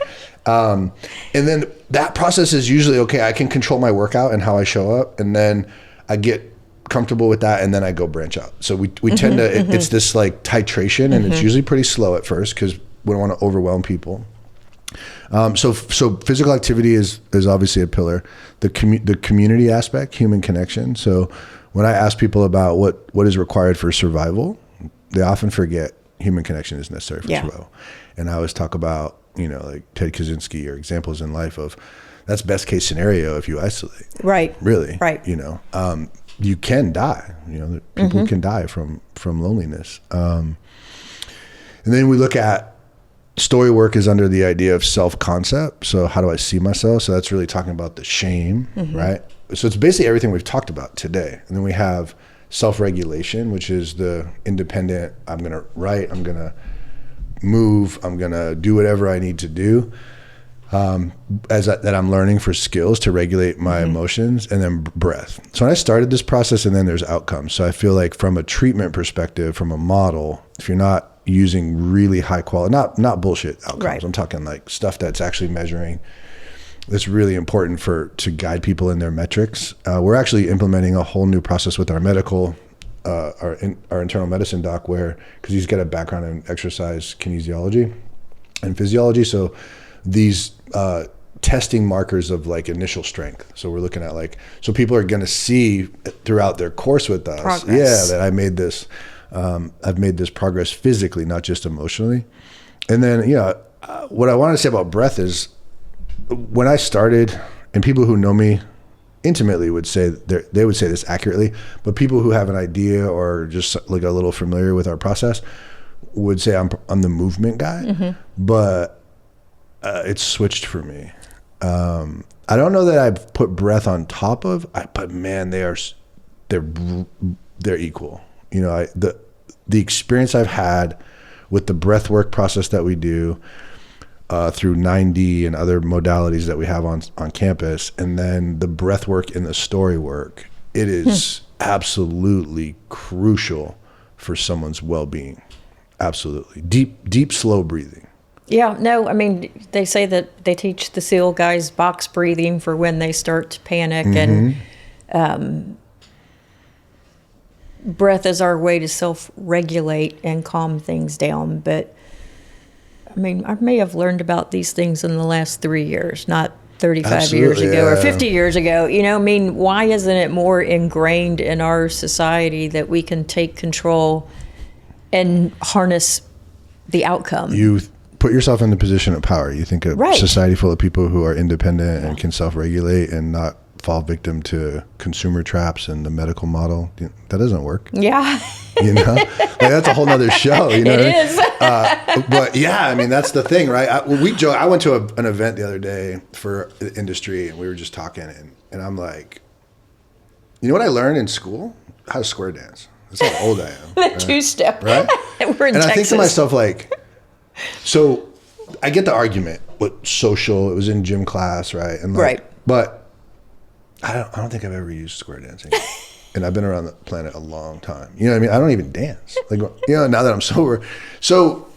And then that process is usually, okay, I can control my workout and how I show up. And then I get comfortable with that. And then I go branch out. So we tend to, it's this like titration and it's usually pretty slow at first because we don't want to overwhelm people. So physical activity is obviously a pillar. The community aspect, human connection. So when I ask people about what is required for survival, they often forget human connection is necessary for survival. And I always talk about, like Ted Kaczynski or examples in life of that's best case scenario if you isolate. Right. Really. Right. You can die. People can die from loneliness. And then we look at story work is under the idea of self-concept. So how do I see myself? So that's really talking about the shame, right? So it's basically everything we've talked about today. And then we have self-regulation, which is the independent, I'm going to write, I'm going to move, I'm going to do whatever I need to do that I'm learning for skills to regulate my emotions, and then breath. So when I started this process, and then there's outcomes. So I feel like from a treatment perspective, from a model, if you're not using really high quality, not bullshit outcomes. Right. I'm talking like stuff that's actually measuring. That's really important to guide people in their metrics. We're actually implementing a whole new process with our medical, our internal medicine doc, because he's got a background in exercise kinesiology and physiology. So these testing markers of like initial strength. So we're looking at so people are going to see throughout their course with us, progress. That I made this. I've made this progress physically, not just emotionally. And then, what I wanted to say about breath is when I started, and people who know me intimately would say, they would say this accurately, but people who have an idea or just like a little familiar with our process would say I'm the movement guy, but it's switched for me. I don't know that I've put breath on top of, but man, they're equal. The experience I've had with the breath work process that we do through 9D and other modalities that we have on campus, and then the breath work and the story work, it is absolutely crucial for someone's well-being. Absolutely. Deep, slow breathing. Yeah, no, I mean, they say that they teach the SEAL guys box breathing for when they start to panic, and breath is our way to self-regulate and calm things down. But I mean, I may have learned about these things in the last 3 years, not 35 years ago or 50 years ago. I mean, why isn't it more ingrained in our society that we can take control and harness the outcome? You put yourself in the position of power. You think a society full of people who are independent and can self-regulate and not fall victim to consumer traps and the medical model, that doesn't work. Yeah. That's a whole nother show. It is. But yeah, I mean, that's the thing, right? I went to an event the other day for the industry, and we were just talking, and I'm like, you know what I learned in school? How to square dance. That's how old I am. The two-step. Right? We're in Texas. I think to myself, so I get the argument with social. It was in gym class, right? And but I don't think I've ever used square dancing. And I've been around the planet a long time. You know what I mean? I don't even dance. Now that I'm sober. So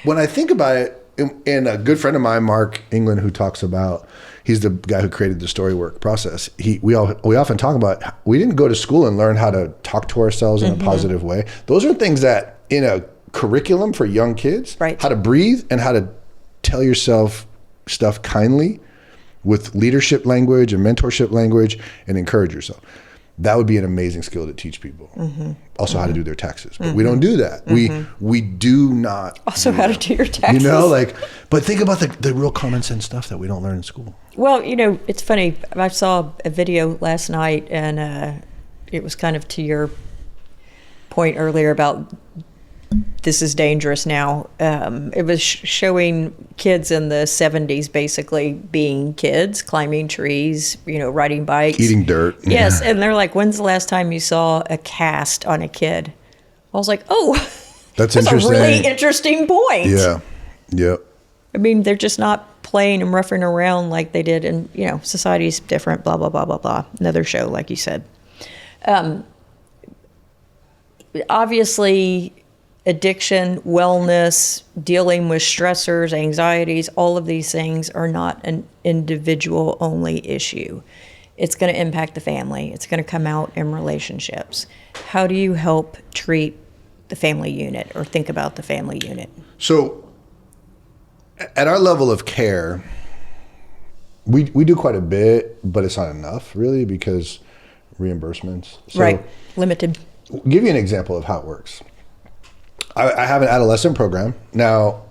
when I think about it, and a good friend of mine, Mark England, who talks about, he's the guy who created the story work process. We often talk about, we didn't go to school and learn how to talk to ourselves in a positive way. Those are things that in a curriculum for young kids, right, how to breathe and how to tell yourself stuff kindly with leadership language and mentorship language and encourage yourself. That would be an amazing skill to teach people. Also how to do their taxes. But we don't do that. We do not. Also how to do your taxes. You know, like, but think about the real common sense stuff that we don't learn in school. Well, you know, it's funny. I saw a video last night, and it was kind of to your point earlier about this is dangerous now. It was showing kids in the 70s basically being kids, climbing trees, you know, riding bikes. Eating dirt. Yes, and they're like, when's the last time you saw a cast on a kid? I was like, oh, that's a really interesting point. Yeah, yep. I mean, they're just not playing and roughing around like they did, and, you know, society's different, blah, blah, blah, blah, blah. Another show, like you said. Obviously, addiction, wellness, dealing with stressors, anxieties, all of these things are not an individual only issue. It's going to impact the family. It's going to come out in relationships. How do you help treat the family unit or think about the family unit? So at our level of care, we do quite a bit, but it's not enough really because reimbursements. So right, limited. I'll give you an example of how it works. I have an adolescent program. Now,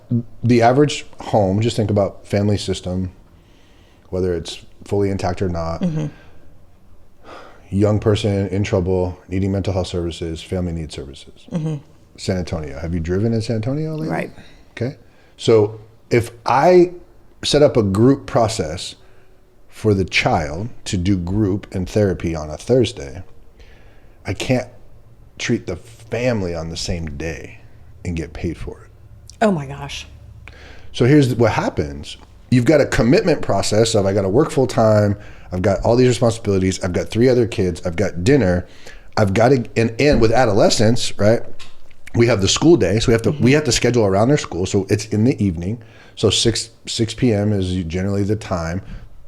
the average home, just think about family system, whether it's fully intact or not, young person in trouble, needing mental health services, family needs services. San Antonio. Have you driven in San Antonio lately? Right. Okay. So if I set up a group process for the child to do group and therapy on a Thursday, I can't treat the family on the same day and get paid for it. Oh my gosh. So here's what happens. You've got a commitment process of I got to work full time. I've got all these responsibilities. I've got 3 other kids. I've got dinner. I've got to, and with adolescents, right? We have the school day. So we have to schedule around their school. So it's in the evening. So 6 p.m. is generally the time.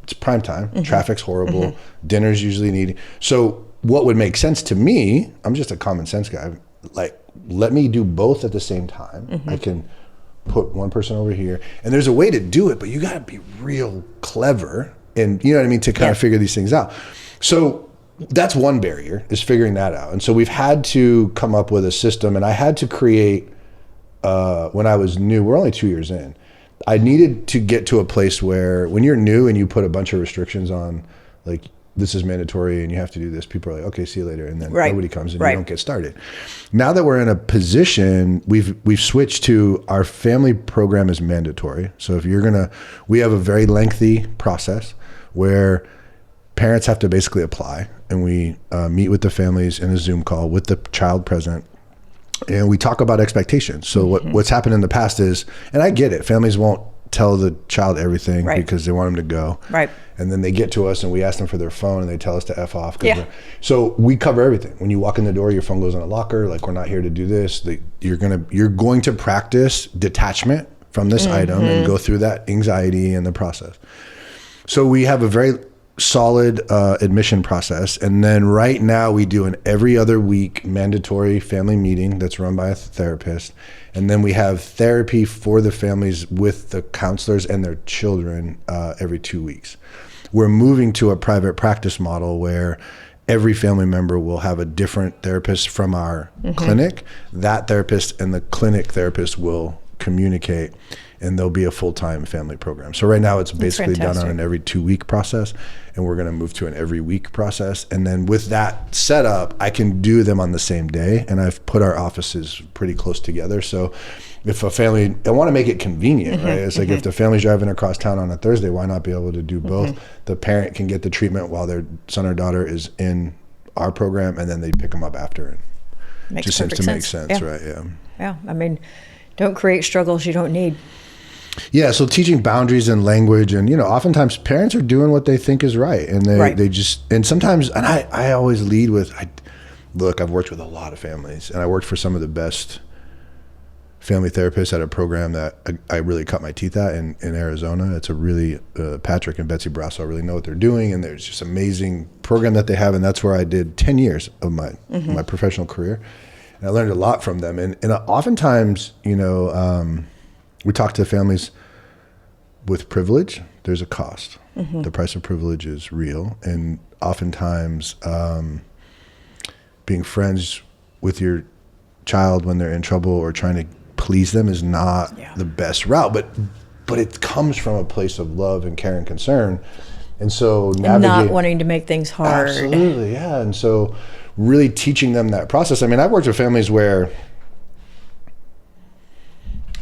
It's prime time. Traffic's horrible. Dinner's usually needed. So what would make sense to me, I'm just a common sense guy, like, let me do both at the same time. I can put one person over here, and there's a way to do it, but you got to be real clever, and you know what I mean, to kind of figure these things out. So that's one barrier, is figuring that out. And so we've had to come up with a system, and I had to create, when I was new, we're only 2 years in, I needed to get to a place where when you're new and you put a bunch of restrictions on, like, this is mandatory and you have to do this, people are like, okay, see you later. And then nobody comes and you don't get started. Now that we're in a position, we've switched to our family program is mandatory. So if you're we have a very lengthy process where parents have to basically apply, and we meet with the families in a Zoom call with the child present. And we talk about expectations. So what's happened in the past is, and I get it, families won't tell the child everything because they want them to go. Right. And then they get to us and we ask them for their phone and they tell us to F off. So we cover everything. When you walk in the door, your phone goes in a locker. Like, we're not here to do this. You're going to practice detachment from this item and go through that anxiety and the process. So we have a very solid admission process. And then right now we do an every other week mandatory family meeting that's run by a therapist. And then we have therapy for the families with the counselors and their children every 2 weeks. We're moving to a private practice model where every family member will have a different therapist from our clinic. That therapist and the clinic therapist will communicate, and there'll be a full-time family program. So right now it's basically done on an every 2 week process, and we're going to move to an every week process. And then with that setup, I can do them on the same day, and I've put our offices pretty close together. So if a family, I want to make it convenient, right? It's like if the family's driving across town on a Thursday, why not be able to do both? The parent can get the treatment while their son or daughter is in our program, and then they pick them up after. It just seems to make sense, right? Yeah, I mean, don't create struggles you don't need. Yeah, so teaching boundaries and language, and oftentimes parents are doing what they think is right, and they just, and sometimes, and I always lead with, look, I've worked with a lot of families, and I worked for some of the best family therapist at a program that I really cut my teeth at in Arizona. It's a really, Patrick and Betsy Brasso really know what they're doing, and there's just amazing program that they have, and that's where I did 10 years of my professional career. And I learned a lot from them. And oftentimes, you know, we talk to families with privilege. There's a cost. The price of privilege is real. And oftentimes, being friends with your child when they're in trouble or trying to please them is not the best route, but it comes from a place of love and care and concern. And so not wanting to make things hard. Absolutely, yeah. And so really teaching them that process. I mean, I've worked with families where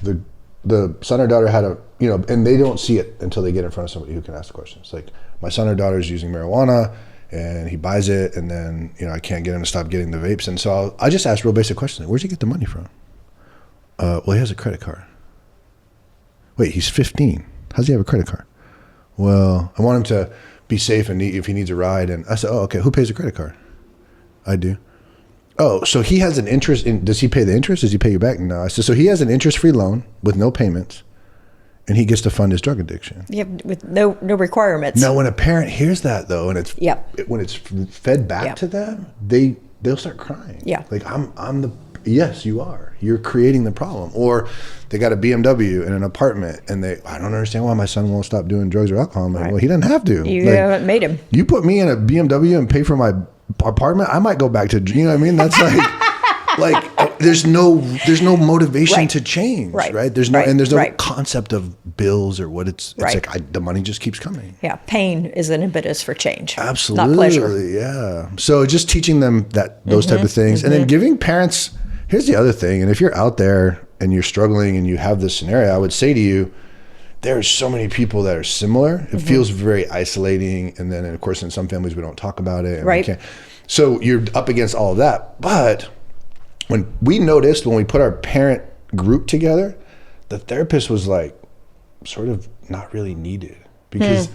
the son or daughter had a, you know, and they don't see it until they get in front of somebody who can ask the questions. Like, my son or daughter is using marijuana and he buys it, and then, you know, I can't get him to stop getting the vapes. And so I just ask real basic questions. Like, where'd you get the money from? Well, he has a credit card. Wait, he's 15. How does he have a credit card? Well, I want him to be safe and if he needs a ride. And I said, oh, okay, who pays the credit card? I do. Oh, so he has an interest in, does he pay the interest? Does he pay you back? No. I said, so he has an interest-free loan with no payments, and he gets to fund his drug addiction. Yeah, with no requirements. Now, when a parent hears that, though, and it's when it's fed back to them, they'll start crying. Yeah. Like, I'm the, yes, you are. You're creating the problem. Or they got a BMW in an apartment, and I don't understand why my son won't stop doing drugs or alcohol. I'm like, well, he doesn't have to. You haven't made him. You put me in a BMW and pay for my apartment, I might go back to, you know what I mean? That's like there's no motivation to change, right? There's no concept of bills or what it's like the money just keeps coming. Yeah, pain is an impetus for change. Absolutely, not pleasure. Yeah. So just teaching them those type of things, and then giving parents. Here's the other thing, and if you're out there and you're struggling and you have this scenario, I would say to you, there are so many people that are similar. It feels very isolating. And then, of course, in some families, we don't talk about it. And we can't. So you're up against all of that. But when we noticed, when we put our parent group together, the therapist was like sort of not really needed because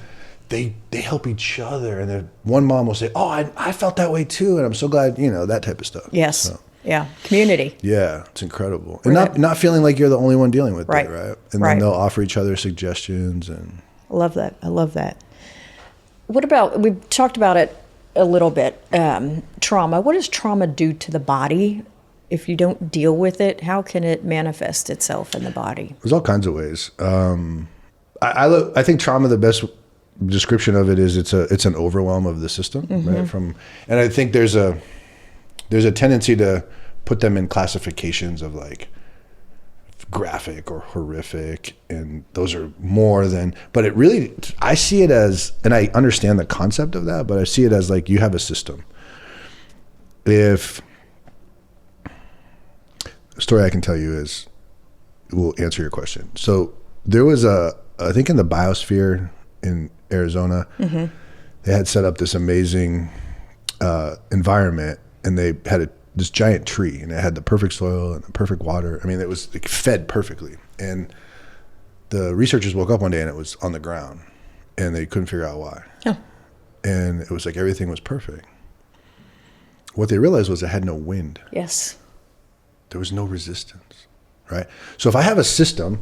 they help each other. And then one mom will say, oh, I felt that way too. And I'm so glad, you know, that type of stuff. Yes. So. Yeah, community. Yeah, it's incredible. And not feeling like you're the only one dealing with it, right? And then they'll offer each other suggestions. And I love that. What about, we've talked about it a little bit, trauma. What does trauma do to the body? If you don't deal with it, how can it manifest itself in the body? There's all kinds of ways. I think trauma, the best description of it is it's an overwhelm of the system, right? And I think there's a tendency to put them in classifications of like graphic or horrific, and those are more than, but it really, I see it as, and I understand the concept of that, but I see it as like you have a system. If a story I can tell you will answer your question. So there was I think in the biosphere in Arizona, they had set up this amazing environment. And they had this giant tree, and it had the perfect soil and the perfect water. I mean, it fed perfectly. And the researchers woke up one day and it was on the ground, and they couldn't figure out why. Oh. And it was like everything was perfect. What they realized was it had no wind. Yes. There was no resistance, right? So if I have a system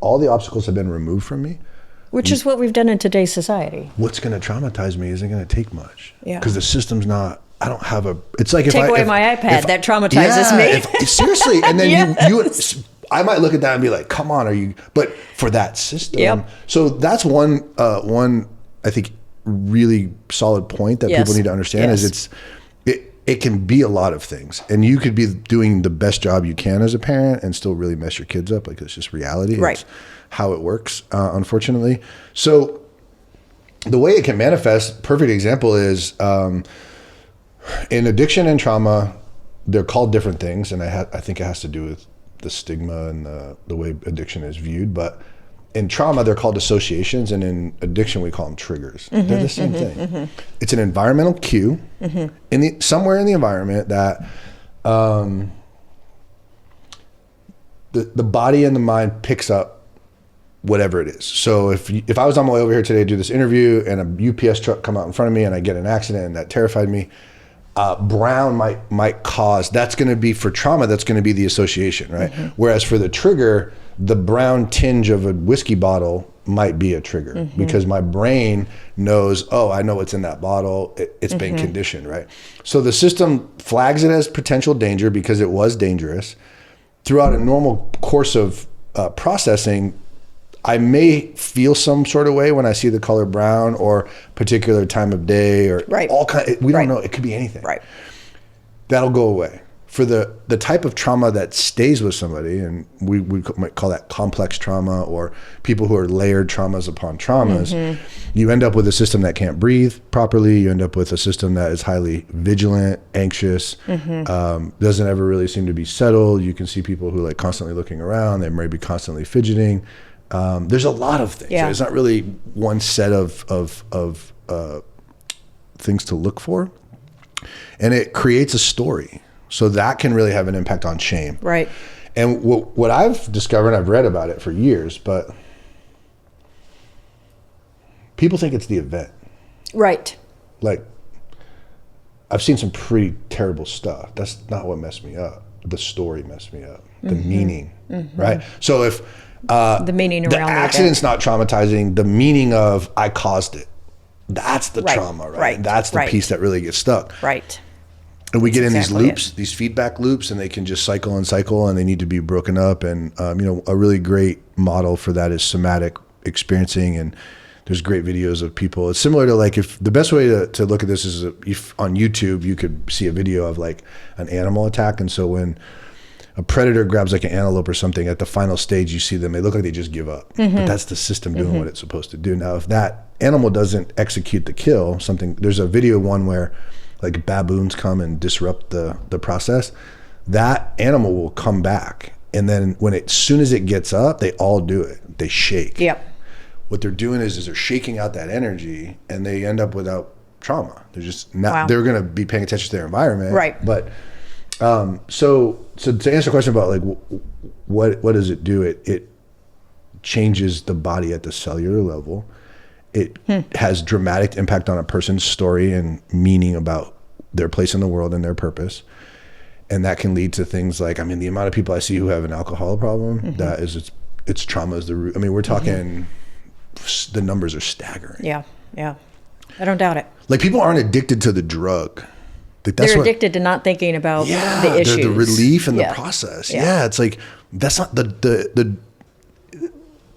all the obstacles have been removed from me. Which is what we've done in today's society. What's going to traumatize me isn't going to take much. Yeah. Because the system's not, I don't have it's like take away my iPad, that traumatizes me. Seriously, and then I might look at that and be like, "Come on, But for that system, so that's one I think really solid point that people need to understand is it can be a lot of things, and you could be doing the best job you can as a parent and still really mess your kids up. Like, it's just reality, right? It's how it works, unfortunately. So the way it can manifest, perfect example is. In addiction and trauma, they're called different things, and I think it has to do with the stigma and the way addiction is viewed. But in trauma, they're called associations, and in addiction, we call them triggers. They're the same thing. It's an environmental cue somewhere in the environment that the body and the mind picks up whatever it is. So if I was on my way over here today to do this interview, and a UPS truck come out in front of me, and I get in an accident, and that terrified me, brown might cause, that's going to be for trauma, that's going to be the association, right? Whereas for the trigger, the brown tinge of a whiskey bottle might be a trigger because my brain knows, oh, I know what's in that bottle. It's been conditioned, right? So the system flags it as potential danger because it was dangerous. Throughout a normal course of processing, I may feel some sort of way when I see the color brown or particular time of day or all kind. We don't know. It could be anything. Right. That'll go away. For the type of trauma that stays with somebody, and we might call that complex trauma, or people who are layered traumas upon traumas, you end up with a system that can't breathe properly. You end up with a system that is highly vigilant, anxious, doesn't ever really seem to be settled. You can see people who like constantly looking around. They may be constantly fidgeting. There's a lot of things. Yeah. It's not really one set of things to look for, and it creates a story. So that can really have an impact on shame. Right. And what I've discovered, I've read about it for years, but people think it's the event. Right. Like, I've seen some pretty terrible stuff. That's not what messed me up. The story messed me up. The meaning, right? So if the meaning around the accident's not traumatizing, the meaning of I caused it, that's the trauma, right? That's the piece that really gets stuck. Right. And we get in these loops, these feedback loops, and they can just cycle and cycle, and they need to be broken up. And a really great model for that is somatic experiencing. And there's great videos of people. It's similar to like, if the best way to look at this is if on YouTube you could see a video of like an animal attack. And so when a predator grabs like an antelope or something, at the final stage you see them, they look like they just give up. But that's the system doing what it's supposed to do. Now, if that animal doesn't execute the kill, there's a video one where like baboons come and disrupt the process, that animal will come back. And then as soon as it gets up, they all do it. They shake. Yep. What they're doing is they're shaking out that energy, and they end up without trauma. They're just not, they're going to be paying attention to their environment. Right. But, so to answer the question about like, what does it do? It changes the body at the cellular level. It has dramatic impact on a person's story and meaning about their place in the world and their purpose. And that can lead to things like, the amount of people I see who have an alcohol problem, that is, it's trauma is the root. We're talking, the numbers are staggering. Yeah. Yeah. I don't doubt it. Like, people aren't addicted to the drug. Like, they're addicted to not thinking about the issues. The relief and the process. Yeah. It's like, that's not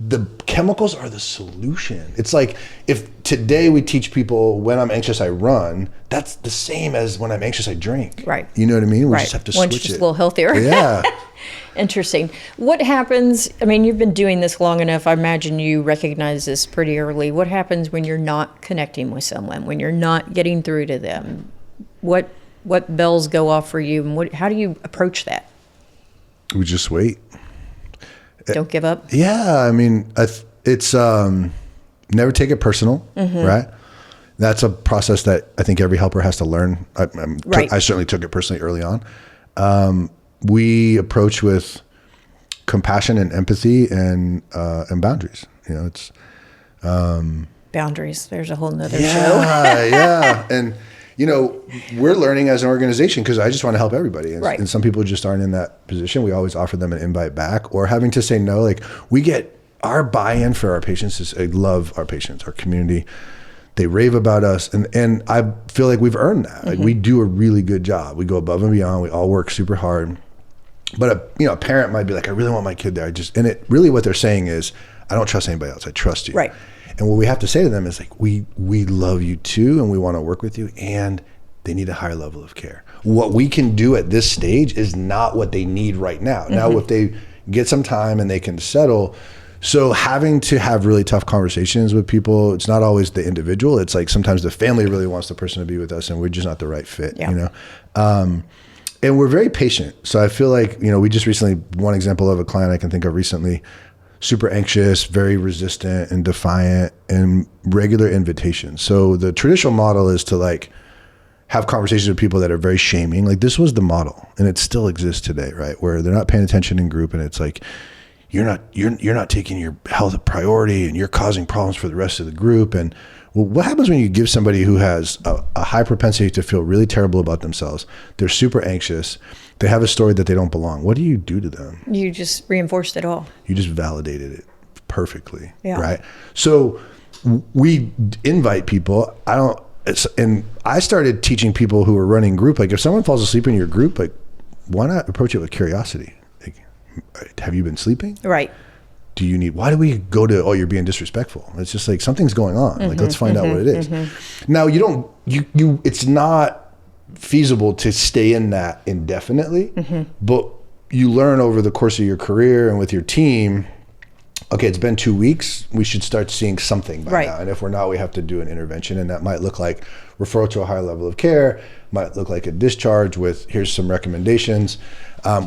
the chemicals are the solution. It's like, if today we teach people when I'm anxious, I run, that's the same as when I'm anxious, I drink. Right. You know what I mean? We just have to switch it. One's just a little healthier. Yeah. Interesting. What happens, you've been doing this long enough, I imagine you recognize this pretty early. What happens when you're not connecting with someone, when you're not getting through to them? What bells go off for you, and how do you approach that? We just wait. Don't give up. Yeah. It's never take it personal, right? That's a process that I think every helper has to learn. I certainly took it personally early on. We approach with compassion and empathy and boundaries. It's boundaries. There's a whole nother show. Yeah. And we're learning as an organization because I just want to help everybody. And some people just aren't in that position. We always offer them an invite back, or having to say no. Like, we get our buy-in for our patients I love our patients, our community. They rave about us. And I feel like we've earned that. Like, we do a really good job. We go above and beyond. We all work super hard. But a parent might be like, I really want my kid there. Really what they're saying is, I don't trust anybody else. I trust you. Right. And what we have to say to them is like, we love you too, and we want to work with you, and they need a higher level of care. What we can do at this stage is not what they need right now. Now, if they get some time and they can settle, so having to have really tough conversations with people, it's not always the individual. It's like sometimes the family really wants the person to be with us, and we're just not the right fit, and we're very patient. So I feel like, we just recently, one example of a client I can think of recently, super anxious, very resistant and defiant, and regular invitations. So the traditional model is to like have conversations with people that are very shaming. Like, this was the model, and it still exists today, right? Where they're not paying attention in group, and it's like, you're not taking your health a priority, and you're causing problems for the rest of the group. And Well, what happens when you give somebody who has a high propensity to feel really terrible about themselves? They're super anxious. They have a story that they don't belong. What do you do to them? You just reinforced it all. You just validated it perfectly, Yeah. right? So we invite people. And I started teaching people who are running group, like if someone falls asleep in your group, like why not approach it with curiosity? Like, have you been sleeping? Right. Why do we go to, oh, you're being disrespectful? It's just like something's going on. Like, let's find out what it is. Now it's not feasible to stay in that indefinitely, but you learn over the course of your career and with your team, okay, it's been 2 weeks. We should start seeing something by now. And if we're not, we have to do an intervention. And that might look like referral to a higher level of care, might look like a discharge with here's some recommendations.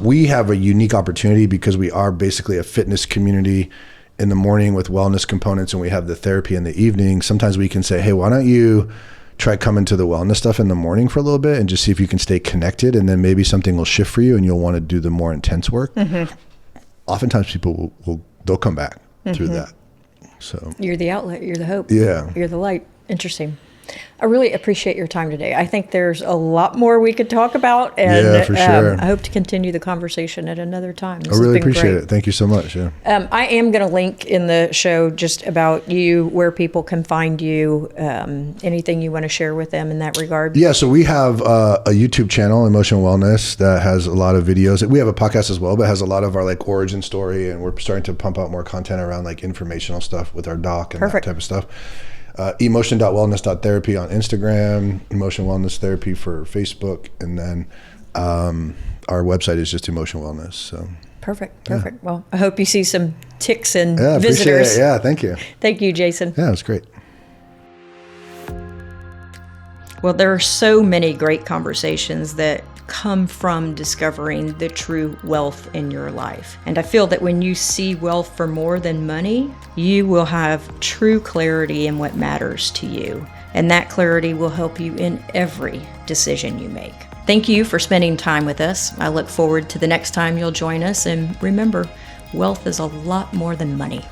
We have a unique opportunity because we are basically a fitness community in the morning with wellness components, and we have the therapy in the evening. Sometimes we can say, hey, why don't you try coming to the wellness stuff in the morning for a little bit and just see if you can stay connected, and then maybe something will shift for you and you'll want to do the more intense work. Oftentimes people they'll come back through that. So you're the outlet, you're the hope. Yeah. You're the light. Interesting. I really appreciate your time today. I think there's a lot more we could talk about, and yeah, for sure. I hope to continue the conversation at another time. I really appreciate it. Thank you so much. Yeah. I am going to link in the show just about you, where people can find you, anything you want to share with them in that regard. Yeah, so we have a YouTube channel, Emotional Wellness, that has a lot of videos. We have a podcast as well, but has a lot of our like origin story, and we're starting to pump out more content around like informational stuff with our doc and that type of stuff. Emotion.wellness.therapy on Instagram, Emotion Wellness Therapy for Facebook, and then our website is just Emotion Wellness. So Perfect. Yeah. Well, I hope you see some ticks and visitors. Appreciate it. Yeah, thank you. Thank you, Jason. Yeah, it was great. Well, there are so many great conversations that come from discovering the true wealth in your life. And I feel that when you see wealth for more than money, you will have true clarity in what matters to you. And that clarity will help you in every decision you make. Thank you for spending time with us. I look forward to the next time you'll join us. And remember, wealth is a lot more than money.